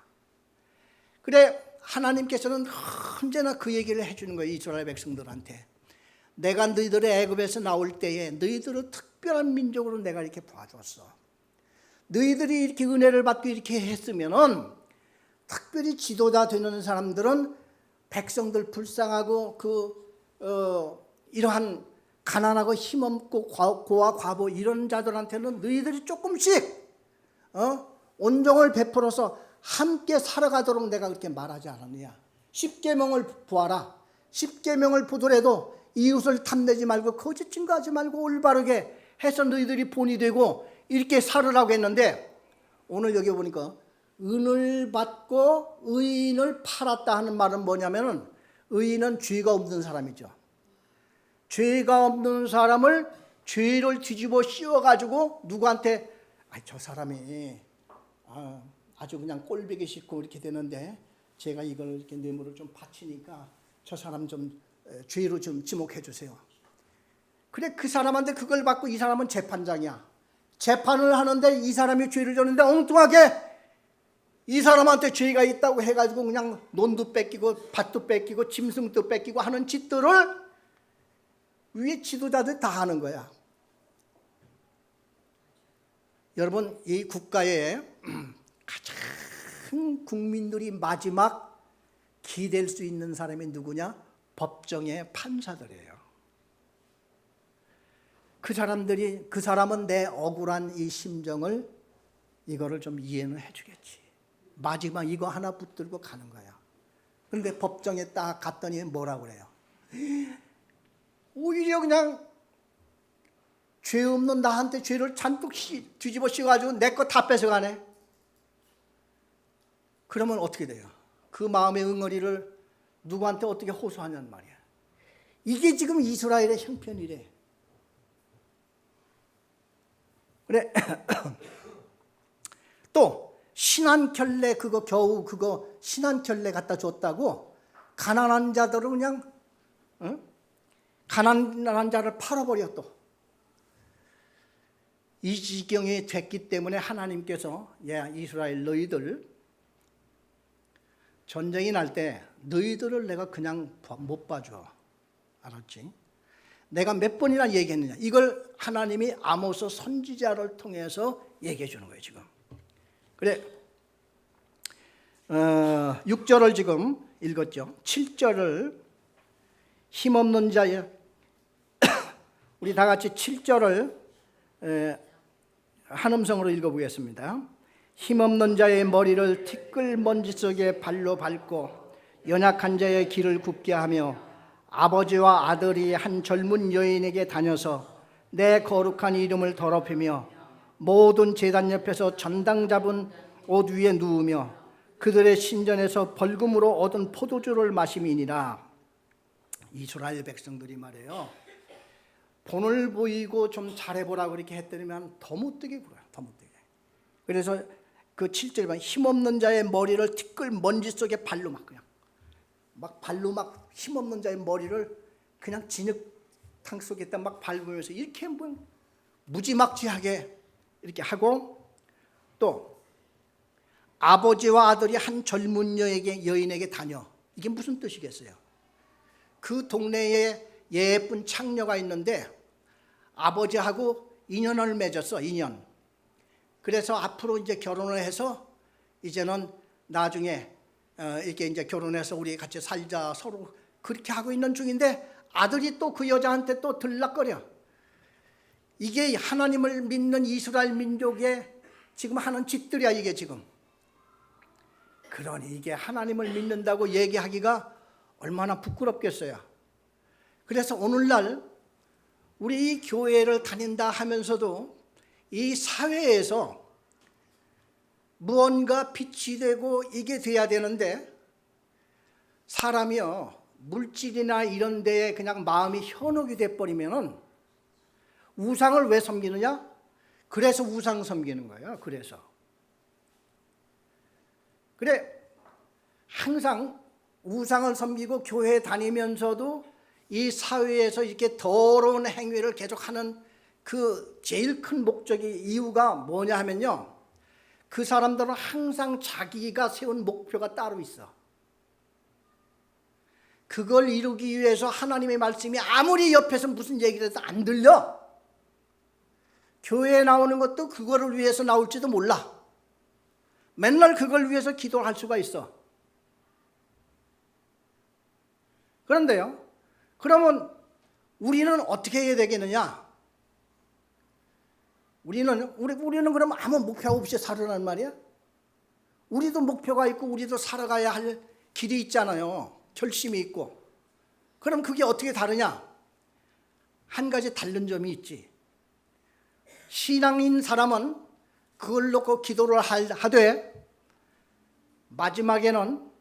그래, 하나님께서는 언제나 그 얘기를 해주는 거예요. 이스라엘 백성들한테. 내가 너희들의 애굽에서 나올 때에 너희들을 특별한 민족으로 내가 이렇게 봐줬어. 너희들이 이렇게 은혜를 받고 이렇게 했으면은, 특별히 지도자 되는 사람들은 백성들 불쌍하고 이러한 가난하고 힘없고 고아 과부 이런 자들한테는 너희들이 조금씩 온종을 베풀어서 함께 살아가도록 내가 그렇게 말하지 않았느냐. 10계명을 보아라. 10계명을 보더라도 이웃을 탐내지 말고 거짓 증거하지 말고 올바르게 해서 너희들이 본이 되고 이렇게 살으라고 했는데, 오늘 여기 보니까 은을 받고 의인을 팔았다 하는 말은 뭐냐면은, 의인은 죄가 없는 사람이죠. 죄가 없는 사람을 죄를 뒤집어 씌워가지고 누구한테 저 사람이 아주 그냥 꼴보기 싫고 이렇게 되는데 제가 이걸 이렇게 뇌물을 좀 바치니까 저 사람 좀 죄로 좀 지목해 주세요. 그래, 그 사람한테 그걸 받고 이 사람은 재판장이야. 재판을 하는데 이 사람이 죄를 졌는데 엉뚱하게 이 사람한테 죄가 있다고 해가지고 그냥 논도 뺏기고 밭도 뺏기고 짐승도 뺏기고 하는 짓들을 위에 지도자들 다 하는 거야. 여러분, 이 국가에 가장 국민들이 마지막 기댈 수 있는 사람이 누구냐? 법정의 판사들이에요. 그 사람은 내 억울한 이 심정을 이거를 좀 이해는 해주겠지. 마지막 이거 하나 붙들고 가는 거야. 그런데 법정에 딱 갔더니 뭐라고 그래요? 오히려 그냥 죄 없는 나한테 죄를 잔뜩 뒤집어 씌워가지고 내 거 다 뺏어가네. 그러면 어떻게 돼요? 그 마음의 응어리를 누구한테 어떻게 호소하냐는 말이야. 이게 지금 이스라엘의 형편이래. 그래. 또 신한켤레 겨우 신한켤레 갖다 줬다고 가난한 자들은 그냥 가난한 자를 팔아버려. 또 이 지경이 됐기 때문에 하나님께서 이스라엘 너희들 전쟁이 날 때 너희들을 내가 그냥 못 봐줘. 알았지? 내가 몇 번이나 얘기했느냐. 이걸 하나님이 아모스 선지자를 통해서 얘기해 주는 거예요 지금. 그래 6절을 지금 읽었죠. 7절을 힘없는 자의 우리 다 같이 7절을 한 음성으로 읽어보겠습니다. 힘없는 자의 머리를 티끌 먼지 속에 발로 밟고 연약한 자의 길을 굽게 하며 아버지와 아들이 한 젊은 여인에게 다녀서 내 거룩한 이름을 더럽히며 모든 제단 옆에서 전당 잡은 옷 위에 누우며 그들의 신전에서 벌금으로 얻은 포도주를 마심이니라. 이스라엘 백성들이 말이에요. 본을 보이고 좀 잘해보라고 이렇게 했더니만 더 못되게 굴어요. 더 못되게. 그래서 그 7절에 힘없는 자의 머리를 티끌 먼지 속에 발로 막 그냥 막 발로 막 힘없는 자의 머리를 그냥 진흙탕 속에다 막 밟으면서 이렇게 뭐 무지막지하게 이렇게 하고 또 아버지와 아들이 한 젊은 여인에게 다녀. 이게 무슨 뜻이겠어요? 그 동네에 예쁜 창녀가 있는데 아버지하고 인연을 맺었어. 인연. 그래서 앞으로 이제 결혼을 해서 이제는 나중에 이렇게 이제 결혼해서 우리 같이 살자 서로 그렇게 하고 있는 중인데 아들이 또 그 여자한테 또 들락거려. 이게 하나님을 믿는 이스라엘 민족의 지금 하는 짓들이야 이게 지금. 그러니 이게 하나님을 믿는다고 얘기하기가 얼마나 부끄럽겠어요. 그래서 오늘날 우리 이 교회를 다닌다 하면서도 이 사회에서 무언가 빛이 되고 이게 돼야 되는데 사람이요 물질이나 이런 데에 그냥 마음이 현혹이 돼버리면은 우상을 왜 섬기느냐? 그래서 우상 섬기는 거예요. 그래 항상 우상을 섬기고 교회 다니면서도 이 사회에서 이렇게 더러운 행위를 계속하는 그 제일 큰 목적이 이유가 뭐냐 하면요. 그 사람들은 항상 자기가 세운 목표가 따로 있어. 그걸 이루기 위해서 하나님의 말씀이 아무리 옆에서 무슨 얘기를 해도 안 들려. 교회에 나오는 것도 그거를 위해서 나올지도 몰라. 맨날 그걸 위해서 기도할 수가 있어. 그런데요. 그러면 우리는 어떻게 해야 되겠느냐? 우리는 그럼 아무 목표 없이 살으란 말이야? 우리도 목표가 있고 우리도 살아가야 할 길이 있잖아요. 결심이 있고. 그럼 그게 어떻게 다르냐? 한 가지 다른 점이 있지. 신앙인 사람은 그걸 놓고 기도를 하되 마지막에는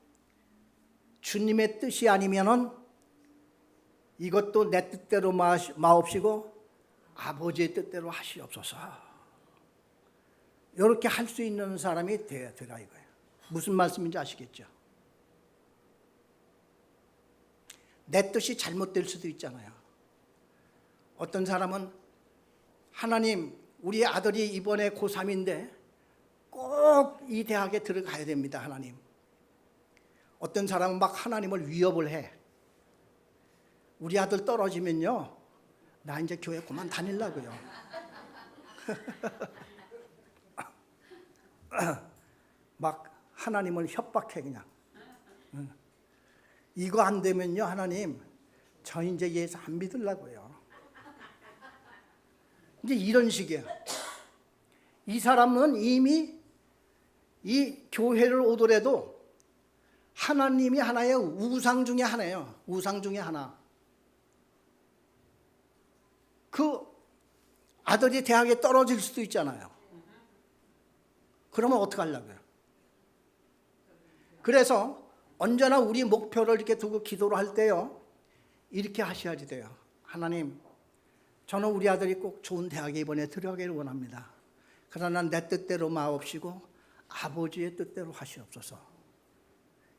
주님의 뜻이 아니면은 이것도 내 뜻대로 마옵시고 아버지의 뜻대로 하시옵소서. 이렇게 할 수 있는 사람이 되라 이거예요. 무슨 말씀인지 아시겠죠? 내 뜻이 잘못될 수도 있잖아요. 어떤 사람은 하나님 우리 아들이 이번에 고3인데 꼭 이 대학에 들어가야 됩니다. 하나님. 어떤 사람은 막 하나님을 위협을 해. 우리 아들 떨어지면요 나 이제 교회 그만 다니려고요. 막 하나님을 협박해 그냥. 이거 안 되면요 하나님 저 이제 예수 안 믿으려고요. 이제 이런 식이에요. 이 사람은 이미 이 교회를 오더라도 하나님이 하나의 우상 중에 하나예요. 우상 중에 하나. 그 아들이 대학에 떨어질 수도 있잖아요. 그러면 어떡하려고요? 그래서 언제나 우리 목표를 이렇게 두고 기도를 할 때요 이렇게 하셔야지 돼요. 하나님 저는 우리 아들이 꼭 좋은 대학에 이번에 들어가기를 원합니다. 그러나 내 뜻대로 마옵시고 아버지의 뜻대로 하시옵소서.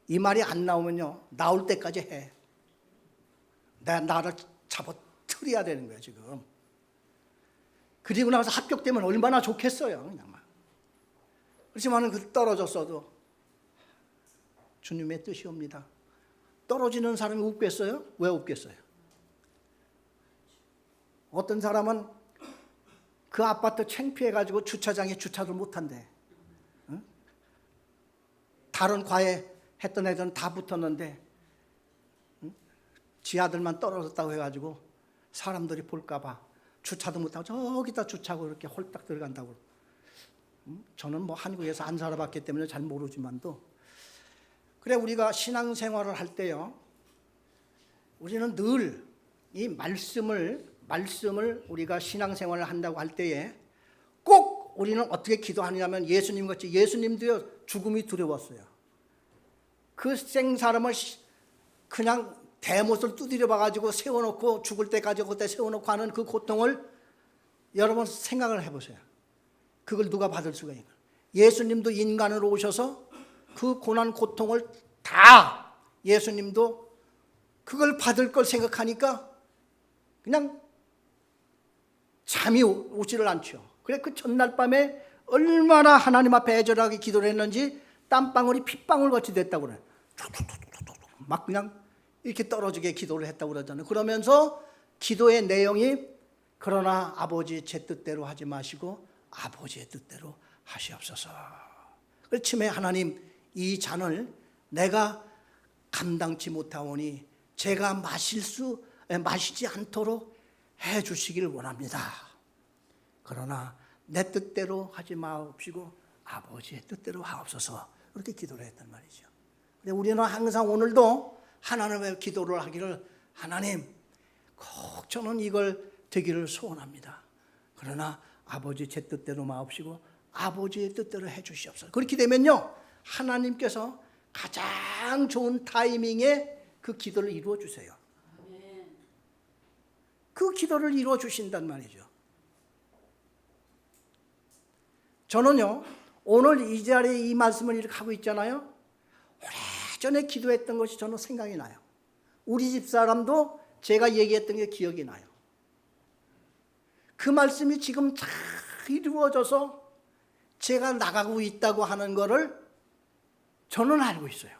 이 말이 안 나오면요 나올 때까지 해. 나를 잡아뜨려야 되는 거예요 지금. 그리고 나서 합격되면 얼마나 좋겠어요. 그냥 막. 그렇지만 그 떨어졌어도 주님의 뜻이옵니다. 떨어지는 사람이 웃겠어요? 왜 웃겠어요? 어떤 사람은 그 아파트 창피해가지고 주차장에 주차를 못한대. 응? 다른 과외 했던 애들은 다 붙었는데 응? 지 아들만 떨어졌다고 해가지고 사람들이 볼까봐 주차도 못하고 저기다 주차하고 이렇게 홀딱 들어간다고. 응? 저는 뭐 한국에서 안 살아봤기 때문에 잘 모르지만도 그래 우리가 신앙생활을 할 때요. 우리는 늘 이 말씀을 우리가 신앙생활을 한다고 할 때에 꼭 우리는 어떻게 기도하느냐면 예수님 같이 예수님도요 죽음이 두려웠어요. 그 생사람을 그냥 대못을 두드려 봐가지고 세워놓고 죽을 때까지 그때 세워놓고 하는 그 고통을 여러분 생각을 해보세요. 그걸 누가 받을 수가 있나? 예수님도 인간으로 오셔서 그 고난 고통을 다 예수님도 그걸 받을 걸 생각하니까 그냥 잠이 오지를 않죠. 그래 그 전날 밤에 얼마나 하나님 앞에 애절하게 기도를 했는지 땀방울이 핏방울 같이 됐다고 그래요. 막 그냥 이렇게 떨어지게 기도를 했다고 그러잖아요. 그러면서 기도의 내용이 그러나 아버지 제 뜻대로 하지 마시고 아버지의 뜻대로 하시옵소서. 그렇지만 하나님 이 잔을 내가 감당치 못하오니 제가 마시지 않도록 해 주시길 원합니다. 그러나 내 뜻대로 하지 마옵시고 아버지의 뜻대로 하옵소서. 그렇게 기도를 했단 말이죠. 근데 우리는 항상 오늘도 하나님의 기도를 하기를 하나님 꼭 저는 이걸 되기를 소원합니다. 그러나 아버지 제 뜻대로 마옵시고 아버지의 뜻대로 해 주시옵소서. 그렇게 되면요 하나님께서 가장 좋은 타이밍에 그 기도를 이루어 주세요. 그 기도를 이루어 주신단 말이죠. 저는요 오늘 이 자리에 이 말씀을 이렇게 하고 있잖아요. 오래전에 기도했던 것이 저는 생각이 나요. 우리 집 사람도 제가 얘기했던 게 기억이 나요. 그 말씀이 지금 잘 이루어져서 제가 나가고 있다고 하는 거를 저는 알고 있어요.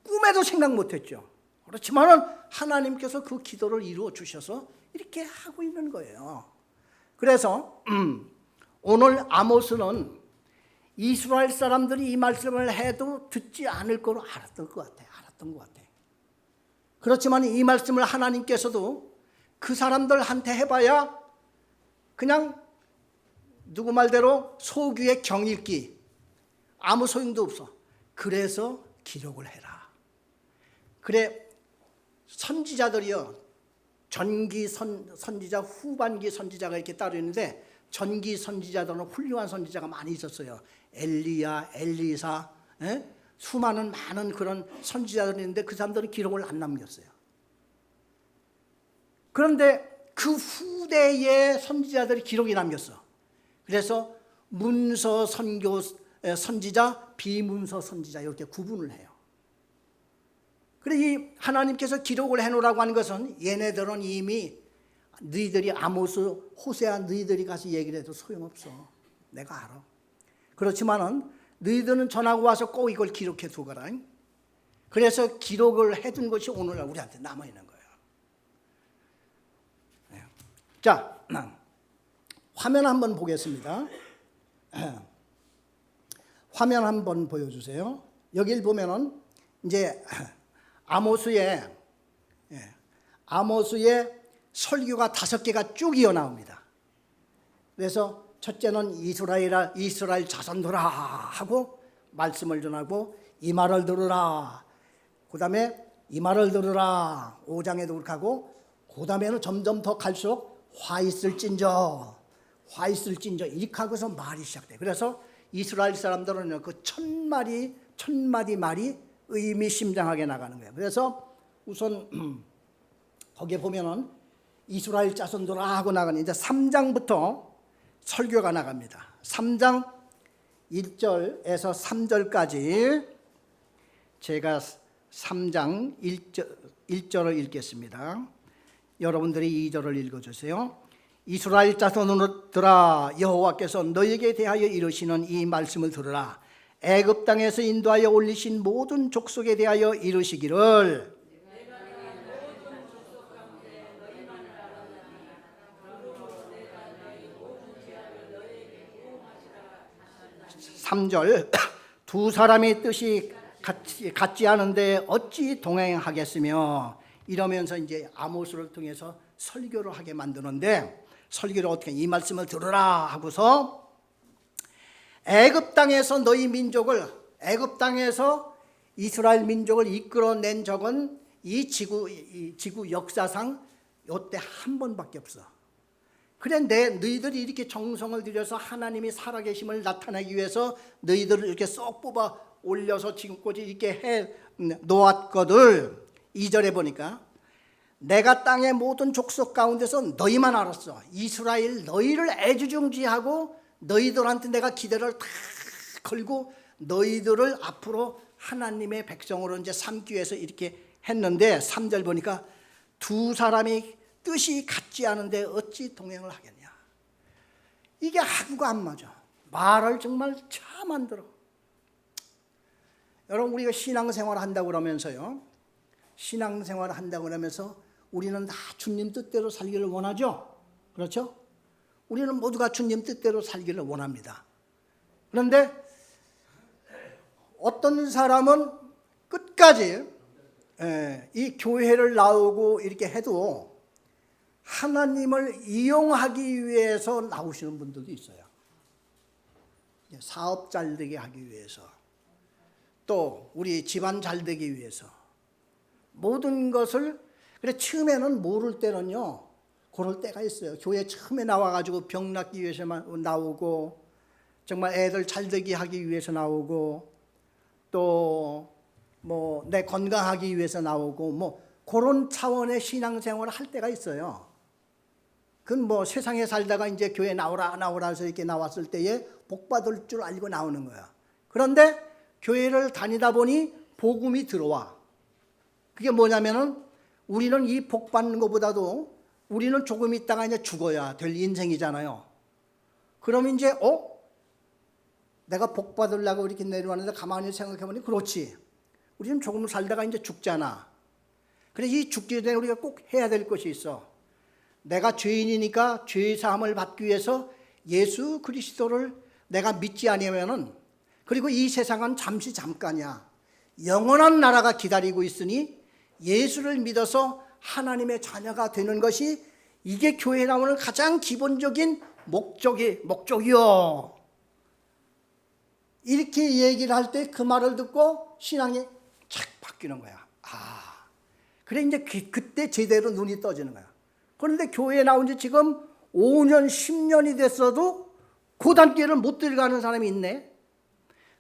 꿈에도 생각 못했죠. 그렇지만 하나님께서 그 기도를 이루어 주셔서 이렇게 하고 있는 거예요. 그래서 오늘 아모스는 이스라엘 사람들이 이 말씀을 해도 듣지 않을 거로 알았던 것 같아. 그렇지만 이 말씀을 하나님께서도 그 사람들한테 해봐야 그냥 누구 말대로 소규의 경읽기 아무 소용도 없어. 그래서 기록을 해라. 그래 선지자들이요 전기 선지자 후반기 선지자가 이렇게 따로 있는데 전기 선지자들은 훌륭한 선지자가 많이 있었어요. 엘리야, 엘리사, 수많은 많은 그런 선지자들이 있는데 그 사람들은 기록을 안 남겼어요. 그런데 그 후대의 선지자들이 기록이 남겼어. 그래서 문서 선지자, 비문서 선지자 이렇게 구분을 해요. 그래 이 하나님께서 기록을 해놓으라고 하는 것은 얘네들은 이미 너희들이 아모스, 호세아 너희들이 가서 얘기를 해도 소용없어. 내가 알아. 그렇지만은 너희들은 전하고 와서 꼭 이걸 기록해 두거라. 그래서 기록을 해둔 것이 오늘날 우리한테 남아있는 거예요. 자, 화면 한번 보겠습니다. 화면 한번 보여주세요. 여기를 보면은 이제 아모스의 설교가 5개가 쭉 이어 나옵니다. 그래서 첫째는 이스라엘 자손들아 하고 말씀을 전하고 이 말을 들으라. 그 다음에 이 말을 들으라 5장에도 그렇게 하고 그 다음에는 점점 더 갈수록 화 있을진저 이렇게 하고서 말이 시작돼요. 그래서 이스라엘 사람들은 그 천마디 말이 의미심장하게 나가는 거예요. 그래서 우선 거기에 보면은 이스라엘 자손들아 하고 나가는 이제 3장부터 설교가 나갑니다. 3장 1절에서 3절까지 제가 3장 1절을 읽겠습니다. 여러분들이 2절을 읽어주세요. 이스라엘 자손들아, 여호와께서 너에게 대하여 이르시는 이 말씀을 들으라. 애굽 땅에서 인도하여 올리신 모든 족속에 대하여 이르시기를 삼절 두 사람의 뜻이 같지 않은데 어찌 동행하겠으며, 이러면서 이제 아모스를 통해서 설교를 하게 만드는데, 설교를 어떻게, 이 말씀을 들으라 하고서 애굽 땅에서 너희 민족을, 애굽 땅에서 이스라엘 민족을 이끌어낸 적은 이 지구 역사상 요때 한 번밖에 없어. 그래 너희들이 이렇게 정성을 들여서 하나님이 살아계심을 나타내기 위해서 너희들을 이렇게 쏙 뽑아 올려서 지금까지 이렇게 해 놓았거들. 2절에 보니까 내가 땅의 모든 족속 가운데서 너희만 알았어. 이스라엘 너희를 애지중지하고 너희들한테 내가 기대를 다 걸고 너희들을 앞으로 하나님의 백성으로 이제 삼기 위해서 이렇게 했는데, 3절 보니까 두 사람이 뜻이 같지 않은데 어찌 동행을 하겠냐. 이게 하고가 안 맞아. 말을 정말 참 안 들어. 여러분, 우리가 신앙생활 한다고 그러면서요, 신앙생활 한다고 그러면서 우리는 다 주님 뜻대로 살기를 원하죠. 그렇죠? 우리는 모두가 주님 뜻대로 살기를 원합니다. 그런데 어떤 사람은 끝까지 이 교회를 나오고 이렇게 해도 하나님을 이용하기 위해서 나오시는 분들도 있어요. 사업 잘 되게 하기 위해서, 또 우리 집안 잘 되기 위해서, 모든 것을. 그래 처음에는 모를 때는요, 그럴 때가 있어요. 교회 처음에 나와가지고 병 낫기 위해서만 나오고, 정말 애들 잘 되게 하기 위해서 나오고, 또 뭐 내 건강하기 위해서 나오고, 뭐 그런 차원의 신앙생활을 할 때가 있어요. 그건 뭐 세상에 살다가 이제 교회 나오라 해서 이렇게 나왔을 때에 복 받을 줄 알고 나오는 거야. 그런데 교회를 다니다 보니 복음이 들어와. 그게 뭐냐면은 우리는 이 복 받는 것보다도 우리는 조금 있다가 이제 죽어야 될 인생이잖아요. 그럼 이제 내가 복 받으려고 이렇게 내려왔는데 가만히 생각해 보니 그렇지. 우리는 조금 살다가 이제 죽잖아. 그래서 이 죽기 전에 우리가 꼭 해야 될 것이 있어. 내가 죄인이니까 죄 사함을 받기 위해서 예수 그리스도를 내가 믿지 아니하면은, 그리고 이 세상은 잠깐이야. 영원한 나라가 기다리고 있으니 예수를 믿어서 하나님의 자녀가 되는 것이, 이게 교회에 나오는 가장 기본적인 목적이요. 이렇게 얘기를 할 때 그 말을 듣고 신앙이 착 바뀌는 거야. 그래 이제 그때 제대로 눈이 떠지는 거야. 그런데 교회에 나온 지 지금 5년, 10년이 됐어도 그 단계를 못 들어가는 사람이 있네.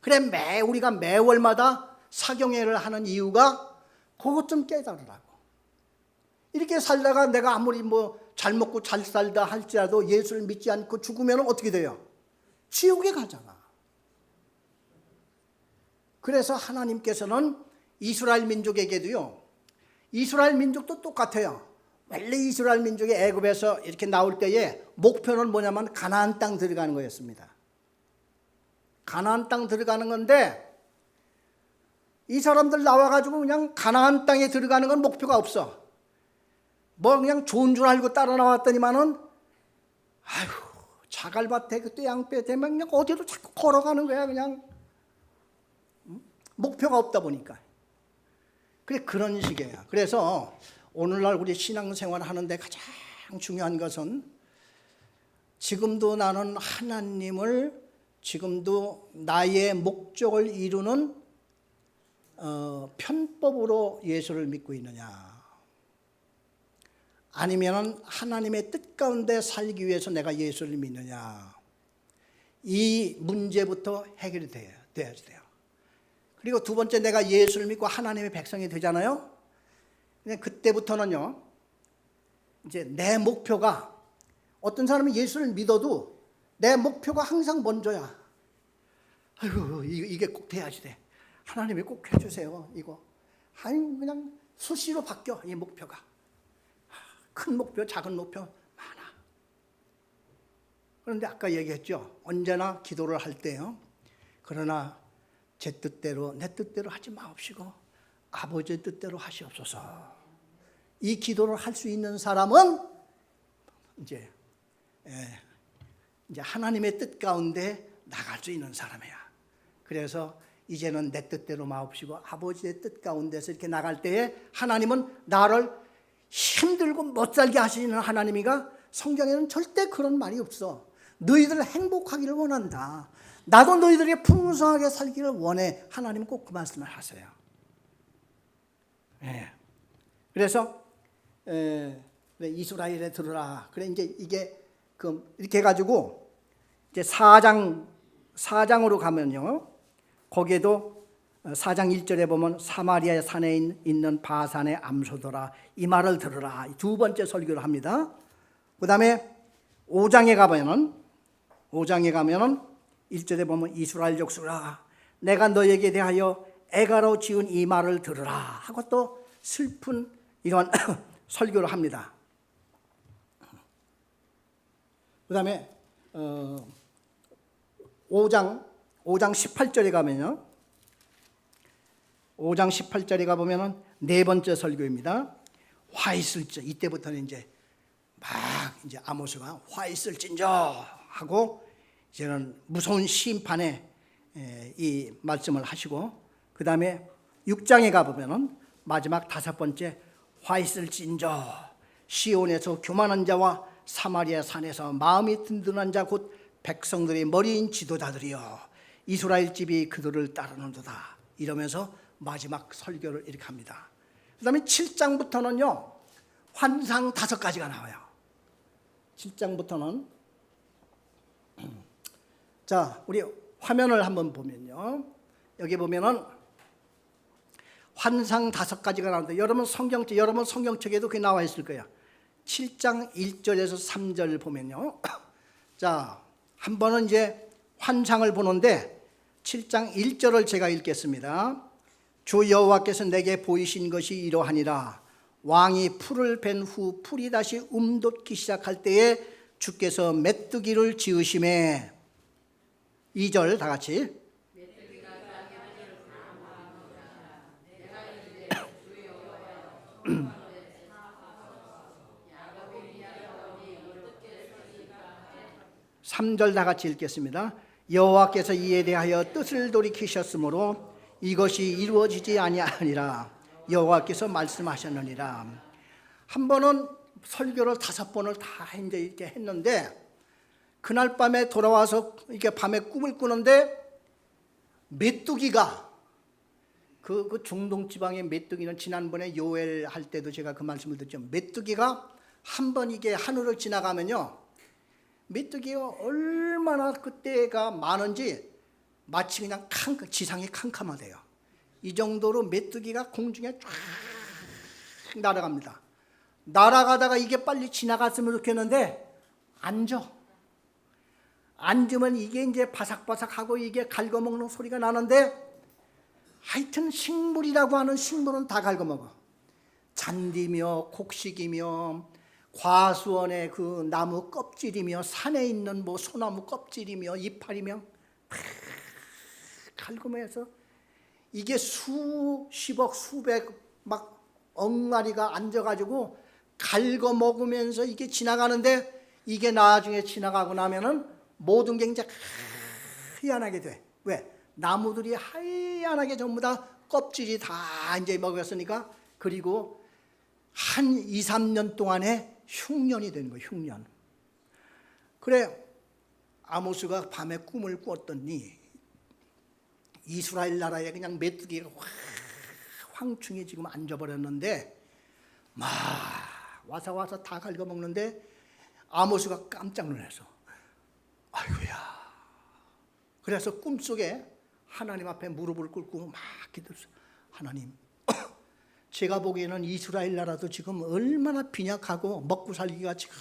그래 우리가 매월마다 사경회를 하는 이유가 그것 좀 깨달으라고. 이렇게 살다가 내가 아무리 뭐 잘 먹고 잘 살다 할지라도 예수를 믿지 않고 죽으면 어떻게 돼요? 지옥에 가잖아. 그래서 하나님께서는 이스라엘 민족에게도요, 이스라엘 민족도 똑같아요. 원래 이스라엘 민족이 애굽에서 이렇게 나올 때에 목표는 뭐냐면 가나안 땅 들어가는 거였습니다. 가나안 땅 들어가는 건데, 이 사람들 나와가지고 그냥 가나안 땅에 들어가는 건 목표가 없어. 뭐 그냥 좋은 줄 알고 따라 나왔더니만은 자갈밭에 그때 양떼 되면 그냥 어디로 자꾸 걸어가는 거야. 그냥 목표가 없다 보니까. 그래 그런 식이에요. 그래서 오늘날 우리 신앙생활 하는데 가장 중요한 것은, 지금도 나는 하나님을, 지금도 나의 목적을 이루는 편법으로 예수를 믿고 있느냐, 아니면 하나님의 뜻 가운데 살기 위해서 내가 예수를 믿느냐, 이 문제부터 해결이 돼야 돼요. 그리고 두 번째, 내가 예수를 믿고 하나님의 백성이 되잖아요. 그때부터는요, 이제 내 목표가, 어떤 사람은 예수를 믿어도 내 목표가 항상 먼저야. 이게 꼭 돼야지 돼. 하나님이 꼭 해주세요. 이거. 그냥 수시로 바뀌어, 이 목표가. 큰 목표, 작은 목표 많아. 그런데 아까 얘기했죠. 언제나 기도를 할 때요. 그러나 제 뜻대로 내 뜻대로 하지 마옵시고 아버지의 뜻대로 하시옵소서. 이 기도를 할 수 있는 사람은 이제 하나님의 뜻 가운데 나갈 수 있는 사람이야. 그래서 이제는 내 뜻대로 마옵시고 아버지의 뜻 가운데서 이렇게 나갈 때에 하나님은 나를 힘들고 못 살게 하시는 하나님이가, 성경에는 절대 그런 말이 없어. 너희들 행복하기를 원한다. 나도 너희들이 풍성하게 살기를 원해. 하나님은 꼭 그 말씀을 하세요. 그래서 이스라엘에 들으라. 그래 이제 이게 이렇게 해가지고 이제 4장으로 가면요. 거기에도 4장 1절에 보면 사마리아 산에 있는 바산의 암소들아 이 말을 들으라. 두 번째 설교를 합니다. 그 다음에 5장에 가면은 1절에 보면 이스라엘 족속아 내가 너에게 대하여 애가로 지은 이 말을 들으라 하고 또 슬픈 이런 설교를 합니다. 그 다음에 5장 18절에 가면요. 5장 18절에 가보면은 네 번째 설교입니다. 화 있을지, 이때부터는 이제 막 이제 아모스가 화 있을진저 하고 이제는 무서운 심판에 이 말씀을 하시고, 그 다음에 6장에 가보면은 마지막 다섯 번째 화 있을진저 시온에서 교만한 자와 사마리아 산에서 마음이 든든한 자 곧 백성들의 머리인 지도자들이여 이스라엘 집이 그들을 따르는도다 이러면서 마지막 설교를 이렇게 합니다. 그 다음에 7장부터는요 환상 5가지가 나와요. 7장부터는 자 우리 화면을 한번 보면요, 여기 보면은 환상 5가지가 나오는데 여러분 성경책에도 그게 나와 있을 거예요. 7장 1절에서 3절 보면요. 자, 한 번은 이제 환상을 보는데 7장 1절을 제가 읽겠습니다. 주 여호와께서 내게 보이신 것이 이러하니라. 왕이 풀을 벤 후 풀이 다시 움돋기 시작할 때에 주께서 메뚜기를 지으심에 2절 다 같이 삼절 다 같이 읽겠습니다. 여호와께서 이에 대하여 뜻을 돌이키셨으므로 이것이 이루어지지 아니하니라. 여호와께서 말씀하셨느니라. 한 번은 설교를 5번을 다 이제 이렇게 했는데 그날 밤에 돌아와서 이렇게 밤에 꿈을 꾸는데 메뚜기가 그 중동 지방의 메뚜기는 지난번에 요엘 할 때도 제가 그 말씀을 드렸죠. 메뚜기가 한 번 이게 하늘을 지나가면요, 메뚜기가 얼마나 그때가 많은지 마치 그냥 지상이 캄캄하대요. 이 정도로 메뚜기가 공중에 쫙 날아갑니다. 날아가다가 이게 빨리 지나갔으면 좋겠는데 앉으면 이게 이제 바삭바삭하고 이게 갉아먹는 소리가 나는데, 하여튼 식물이라고 하는 식물은 다 갉아먹어. 잔디며 곡식이며 과수원의 그 나무 껍질이며 산에 있는 뭐 소나무 껍질이며 이파리며 갉아먹어서 이게 수십억 수백 막 엉마리가 앉아가지고 갉아먹으면서 이게 지나가는데, 이게 나중에 지나가고 나면은 모든 게 이제 하얀하게 돼. 왜? 나무들이 하얀하게 전부 다 껍질이 다 이제 먹었으니까. 그리고 한 2, 3년 동안에 흉년이 되는 거예요. 흉년. 그래 아모스가 밤에 꿈을 꾸었더니 이스라엘 나라에 그냥 메뚜기가 황충이 지금 앉아버렸는데 막 와서 다 갉아먹는데 아모스가 깜짝 놀라서 아이고야. 그래서 꿈속에 하나님 앞에 무릎을 꿇고 막 기도했어요. 하나님, 제가 보기에는 이스라엘 나라도 지금 얼마나 빈약하고 먹고 살기가 지금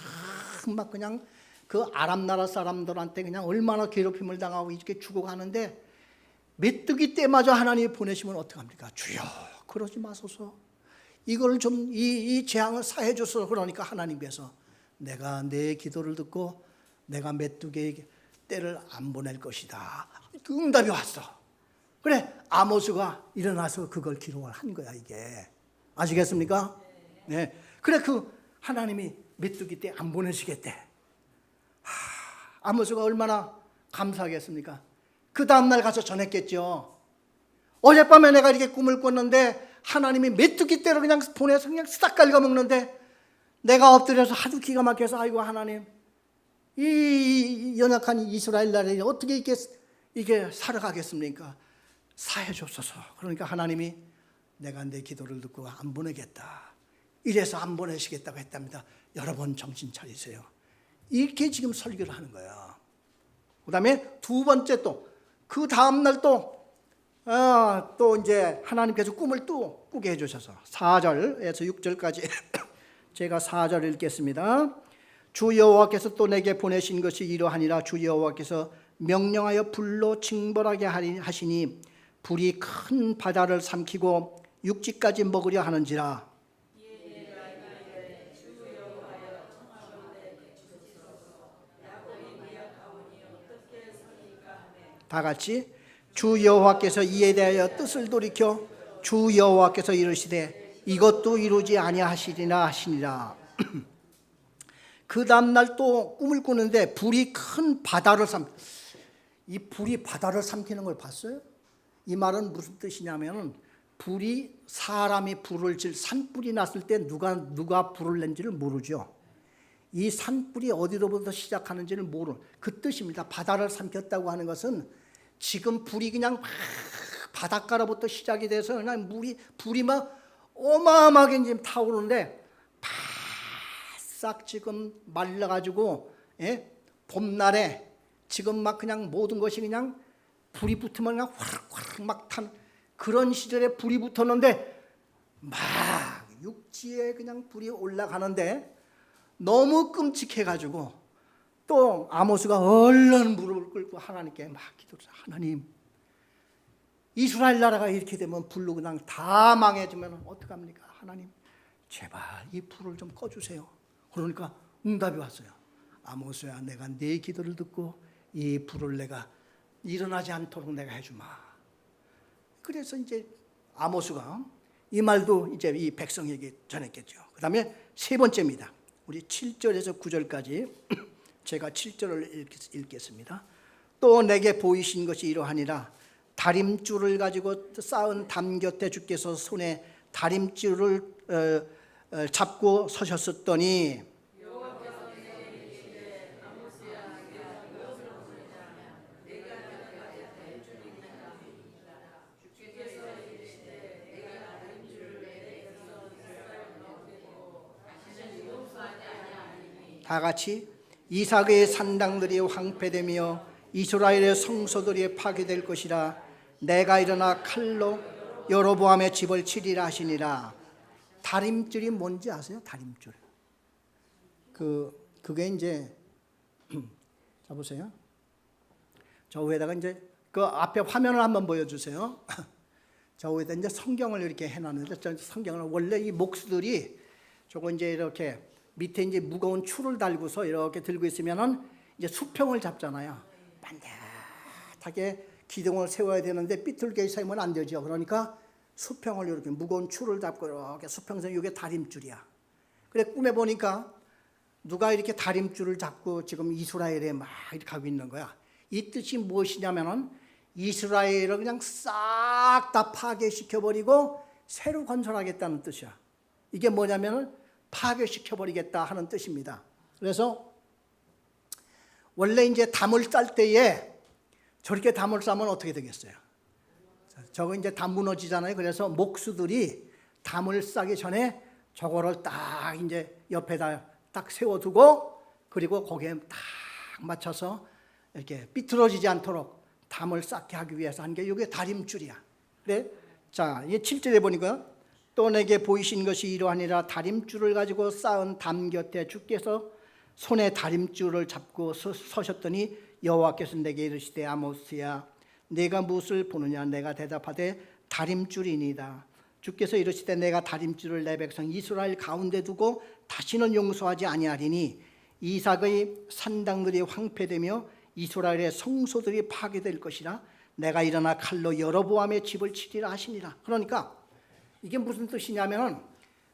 막 그냥 그 아랍 나라 사람들한테 그냥 얼마나 괴롭힘을 당하고 이렇게 죽어가는데 메뚜기 때마저 하나님이 보내시면 어떡합니까? 주여 그러지 마소서. 이걸 이 재앙을 사해 주소서. 그러니까 하나님께서 내가 내 기도를 듣고 내가 메뚜기에게 때를 안 보낼 것이다. 그 응답이 왔어. 그래, 아모스가 일어나서 그걸 기록을 한 거야, 이게. 아시겠습니까? 네. 그래, 그 하나님이 메뚜기 때 안 보내시겠대. 아모스가 얼마나 감사하겠습니까? 그 다음날 가서 전했겠죠. 어젯밤에 내가 이렇게 꿈을 꿨는데 하나님이 메뚜기 떼로 그냥 보내서 그냥 싹 갉아먹는데 내가 엎드려서 하도 기가 막혀서 아이고 하나님 이 연약한 이스라엘 나라에 어떻게 이게 살아가겠습니까? 사해 줬소서. 그러니까 하나님이 내가 내 기도를 듣고 안 보내겠다. 이래서 안 보내시겠다고 했답니다. 여러분 정신 차리세요. 이렇게 지금 설교를 하는 거야. 그 다음에 두 번째 또 그 다음날 또 이제 하나님께서 꿈을 또 꾸게 해주셔서 4절에서 6절까지 제가 4절 읽겠습니다. 주 여호와께서 또 내게 보내신 것이 이러하니라. 주 여호와께서 명령하여 불로 징벌하게 하시니 불이 큰 바다를 삼키고 육지까지 먹으려 하는지라. 다 같이 주 여호와께서 이에 대하여 뜻을 돌이켜 주 여호와께서 이르시되 이것도 이루지 아니하시리라 하시니라. 그 다음날 또 꿈을 꾸는데 불이 큰 바다를 이 불이 바다를 삼키는 걸 봤어요? 이 말은 무슨 뜻이냐면은 불이 사람이 불을 질 산불이 났을 때 누가 불을 낸지를 모르죠. 이 산불이 어디로부터 시작하는지를 모르는 그 뜻입니다. 바다를 삼켰다고 하는 것은 지금 불이 그냥 막 바닷가로부터 시작이 돼서 그냥 불이 막 어마어마하게 지금 타오르는데 바싹 지금 말라가지고 봄날에 지금 막 그냥 모든 것이 그냥 불이 붙으면 그냥 화락화락 막 탄 그런 시절에 불이 붙었는데 막 육지에 그냥 불이 올라가는데 너무 끔찍해가지고 또 아모스가 얼른 무릎을 꿇고 하나님께 막 기도를 해요. 하나님, 이스라엘 나라가 이렇게 되면 불로 그냥 다 망해지면 어떡합니까? 하나님, 제발 이 불을 좀 꺼주세요. 그러니까 응답이 왔어요. 아모스야, 내가 네 기도를 듣고 이 불을 내가 일어나지 않도록 내가 해주마. 그래서 이제 아모스가 이 말도 이제 이 백성에게 전했겠죠. 그 다음에 세 번째입니다. 우리 7절에서 9절까지 제가 7절을 읽겠습니다. 또 내게 보이신 것이 이러하니라. 다림줄을 가지고 쌓은 담 곁에 주께서 손에 다림줄을 잡고 서셨었더니 다 같이 이삭의 산당들이 황폐되며 이스라엘의 성소들이 파괴될 것이라. 내가 일어나 칼로 여로보암의 집을 치리라 하시니라. 다림줄이 뭔지 아세요? 다림줄. 그게 이제 자 보세요. 저 위에다가 이제 그 앞에 화면을 한번 보여주세요. 저 위에다 이제 성경을 이렇게 해놨는데 저 성경을 원래 이 목수들이 저거 이제 이렇게 밑에 이제 무거운 줄을 달고서 이렇게 들고 있으면은 이제 수평을 잡잖아요. 반듯하게 기둥을 세워야 되는데 삐뚤게 세우면 안 되죠. 그러니까 수평을 이렇게 무거운 줄을 잡고 이렇게 수평선 이게 다림줄이야. 그래 꿈에 보니까 누가 이렇게 다림줄을 잡고 지금 이스라엘에 막 이렇게 가고 있는 거야. 이 뜻이 무엇이냐면은 이스라엘을 그냥 싹 다 파괴시켜버리고 새로 건설하겠다는 뜻이야. 이게 뭐냐면은 파괴시켜버리겠다 하는 뜻입니다. 그래서 원래 이제 담을 쌀 때에 저렇게 담을 싸면 어떻게 되겠어요? 저거 이제 담 무너지잖아요. 그래서 목수들이 담을 싸기 전에 저거를 딱 이제 옆에다 딱 세워두고 그리고 거기에 딱 맞춰서 이렇게 삐뚤어지지 않도록 담을 쌓게 하기 위해서 한 게 이게 다림줄이야. 그래? 자, 이 7절에 보니까 또 내게 보이신 것이 이러하니라. 다림줄을 가지고 쌓은 담 곁에 주께서 손에 다림줄을 잡고 서셨더니 여호와께서 내게 이르시되 아모스야, 내가 무엇을 보느냐? 내가 대답하되 다림줄이니이다. 주께서 이르시되 내가 다림줄을 내 백성 이스라엘 가운데 두고 다시는 용서하지 아니하리니 이삭의 산당들이 황폐되며 이스라엘의 성소들이 파괴될 것이라. 내가 일어나 칼로 여로보암의 집을 치리라 하시니라. 그러니까 이게 무슨 뜻이냐면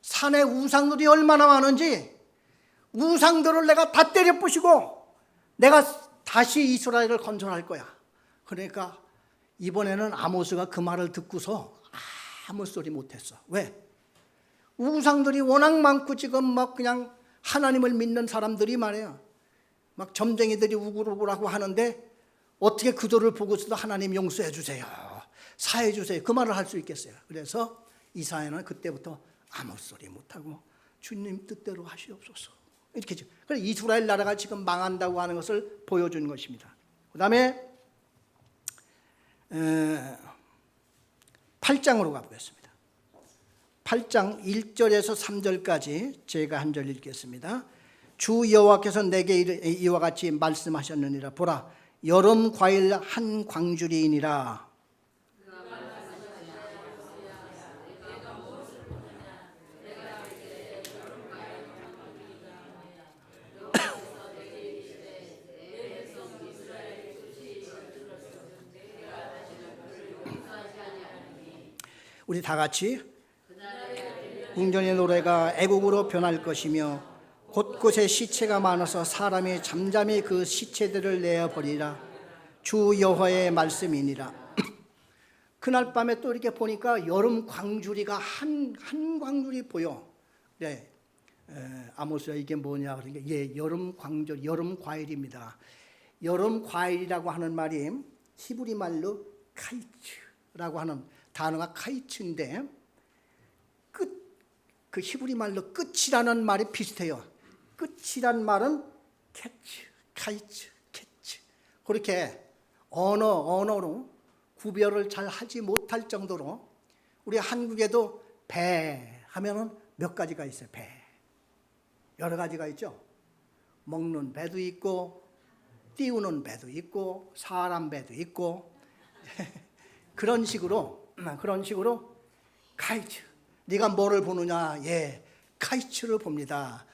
산에 우상들이 얼마나 많은지 우상들을 내가 다 때려 부시고 내가 다시 이스라엘을 건설할 거야. 그러니까 이번에는 아모스가 그 말을 듣고서 아무 소리 못했어. 왜? 우상들이 워낙 많고 지금 막 그냥 하나님을 믿는 사람들이 말이야. 막 점쟁이들이 우글우글하고 하는데 어떻게 그들을 보고서도 하나님 용서해 주세요, 사해 주세요, 그 말을 할 수 있겠어요. 그래서 이사야는 그때부터 아무 소리 못하고 주님 뜻대로 하시옵소서 이렇게. 그래서 이스라엘 나라가 지금 망한다고 하는 것을 보여준 것입니다. 그 다음에 8장으로 가보겠습니다. 8장 1절에서 3절까지 제가 한 절 읽겠습니다. 주 여호와께서 내게 이와 같이 말씀하셨느니라. 보라, 여름 과일 한 광주리이니라. 우리 다 같이 궁전의 노래가 애곡으로 변할 것이며 곳곳에 시체가 많아서 사람이 잠잠히 그 시체들을 내어버리라. 주 여호와의 말씀이니라. 그날 밤에 또 이렇게 보니까 여름 광주리가 한 광주리 보여. 네. 아모스야 이게 뭐냐 그러니까 예, 여름 광주리, 여름 과일입니다. 여름 과일이라고 하는 말이 히브리 말로 카이츠라고 하는 단어가 카이츠인데 그 히브리 말로 끝이라는 말이 비슷해요. 끝이란 말은 캐츠, 카이츠, 캐츠. 그렇게 언어로 구별을 잘 하지 못할 정도로 우리 한국에도 배 하면은 몇 가지가 있어요. 배 여러 가지가 있죠. 먹는 배도 있고 띄우는 배도 있고 사람 배도 있고 그런 식으로 카이츠, 네가 뭐를 보느냐? 예, 카이츠를 봅니다.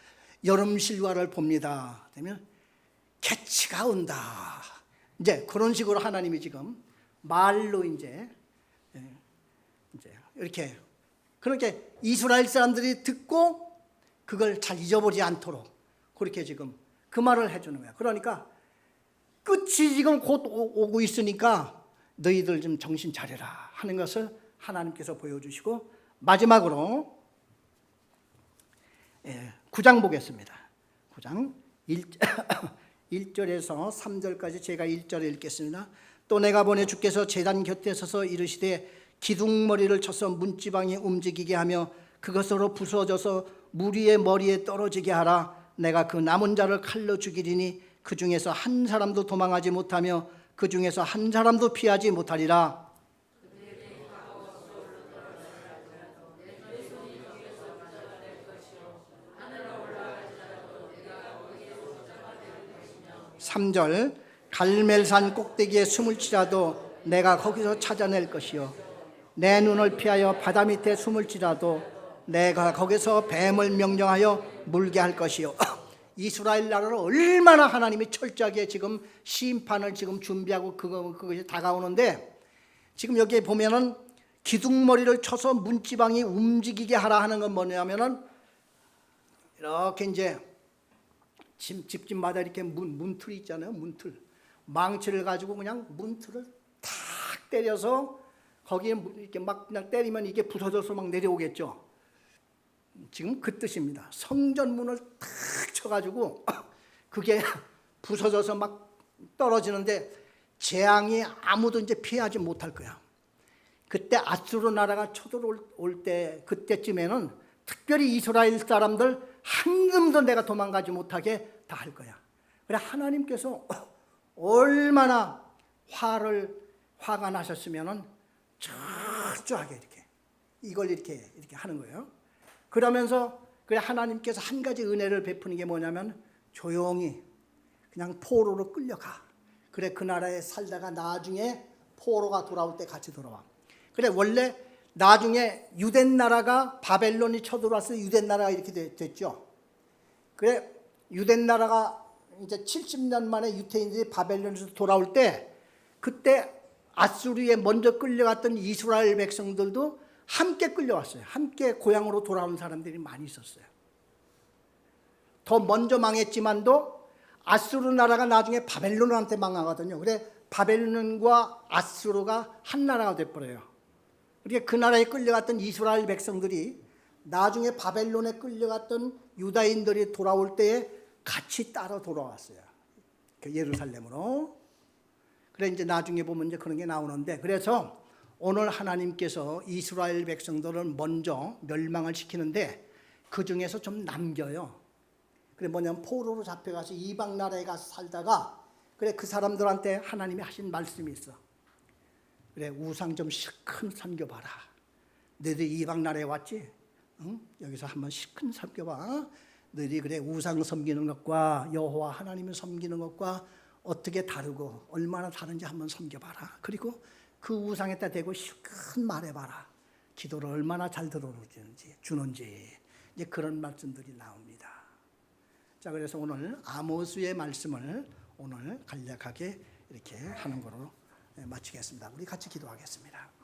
여름 실과를 봅니다. 그러면 캐치가 온다. 이제 그런 식으로 하나님이 지금 말로 이제 이렇게 그렇게 이스라엘 사람들이 듣고 그걸 잘 잊어버리지 않도록 그렇게 지금 그 말을 해주는 거야. 그러니까 끝이 지금 곧 오고 있으니까 너희들 좀 정신 차려라 하는 것을 하나님께서 보여주시고, 마지막으로 9장 보겠습니다. 9장 1절에서 3절까지 제가 1절을 읽겠습니다. 또 내가 보내 주께서 제단 곁에 서서 이르시되 기둥머리를 쳐서 문지방이 움직이게 하며 그것으로 부서져서 무리의 머리에 떨어지게 하라. 내가 그 남은 자를 칼로 죽이리니 그 중에서 한 사람도 도망하지 못하며 그 중에서 한 사람도 피하지 못하리라. (3절) 갈멜산 꼭대기에 숨을 치라도 내가 거기서 찾아낼 것이요 내 눈을 피하여 바다 밑에 숨을 치라도 내가 거기서 뱀을 명령하여 물게 할 것이요. 이스라엘 나라를 얼마나 하나님이 철저하게 지금 심판을 지금 준비하고 그것이 다가오는데, 지금 여기에 보면은 기둥머리를 쳐서 문지방이 움직이게 하라 하는 건 뭐냐면은 이렇게 이제 집집마다 이렇게 문틀이 있잖아요. 문틀, 망치를 가지고 그냥 문틀을 탁 때려서 거기에 이렇게 막 그냥 때리면 이게 부서져서 막 내려오겠죠. 지금 그 뜻입니다. 성전문을 탁 쳐가지고 그게 부서져서 막 떨어지는데 재앙이 아무도 이제 피하지 못할 거야. 그때 아수르 나라가 쳐들어올 때 그때쯤에는 특별히 이스라엘 사람들 한 줌도 내가 도망가지 못하게 다 할 거야. 그래 하나님께서 얼마나 화가 나셨으면은 철저하게 이렇게 이걸 이렇게 하는 거예요. 그러면서 그래 하나님께서 한 가지 은혜를 베푸는 게 뭐냐면 조용히 그냥 포로로 끌려가. 그래 그 나라에 살다가 나중에 포로가 돌아올 때 같이 돌아와. 그래 원래 나중에 유대 나라가 바벨론이 쳐들어와서 유대 나라가 이렇게 됐죠. 그래 유대 나라가 이제 70년 만에 유태인들이 바벨론에서 돌아올 때 그때 아수르에 먼저 끌려갔던 이스라엘 백성들도 함께 끌려왔어요. 함께 고향으로 돌아온 사람들이 많이 있었어요. 더 먼저 망했지만도 아수르 나라가 나중에 바벨론한테 망하거든요. 그래 바벨론과 아수르가 한 나라가 돼버려요. 그러니까 그 나라에 끌려갔던 이스라엘 백성들이 나중에 바벨론에 끌려갔던 유다인들이 돌아올 때에 같이 따라 돌아왔어요. 그 예루살렘으로. 그래 이제 나중에 보면 이제 그런 게 나오는데, 그래서 오늘 하나님께서 이스라엘 백성들을 먼저 멸망을 시키는데 그 중에서 좀 남겨요. 그래 뭐냐면 포로로 잡혀가서 이방 나라에 가서 살다가 그래 그 사람들한테 하나님이 하신 말씀이 있어. 그래 우상 좀 실컷 섬겨봐라. 너희들 이방 나라에 왔지? 응? 여기서 한번 실컷 섬겨봐. 너희들이 그래 우상 섬기는 것과 여호와 하나님을 섬기는 것과 어떻게 다르고 얼마나 다른지 한번 섬겨봐라. 그리고 그 우상에다 대고 실컷 말해봐라. 기도를 얼마나 잘 주는지 이제 그런 말씀들이 나옵니다. 자, 그래서 오늘 아모스의 말씀을 오늘 간략하게 이렇게 하는 거로 마치겠습니다. 우리 같이 기도하겠습니다.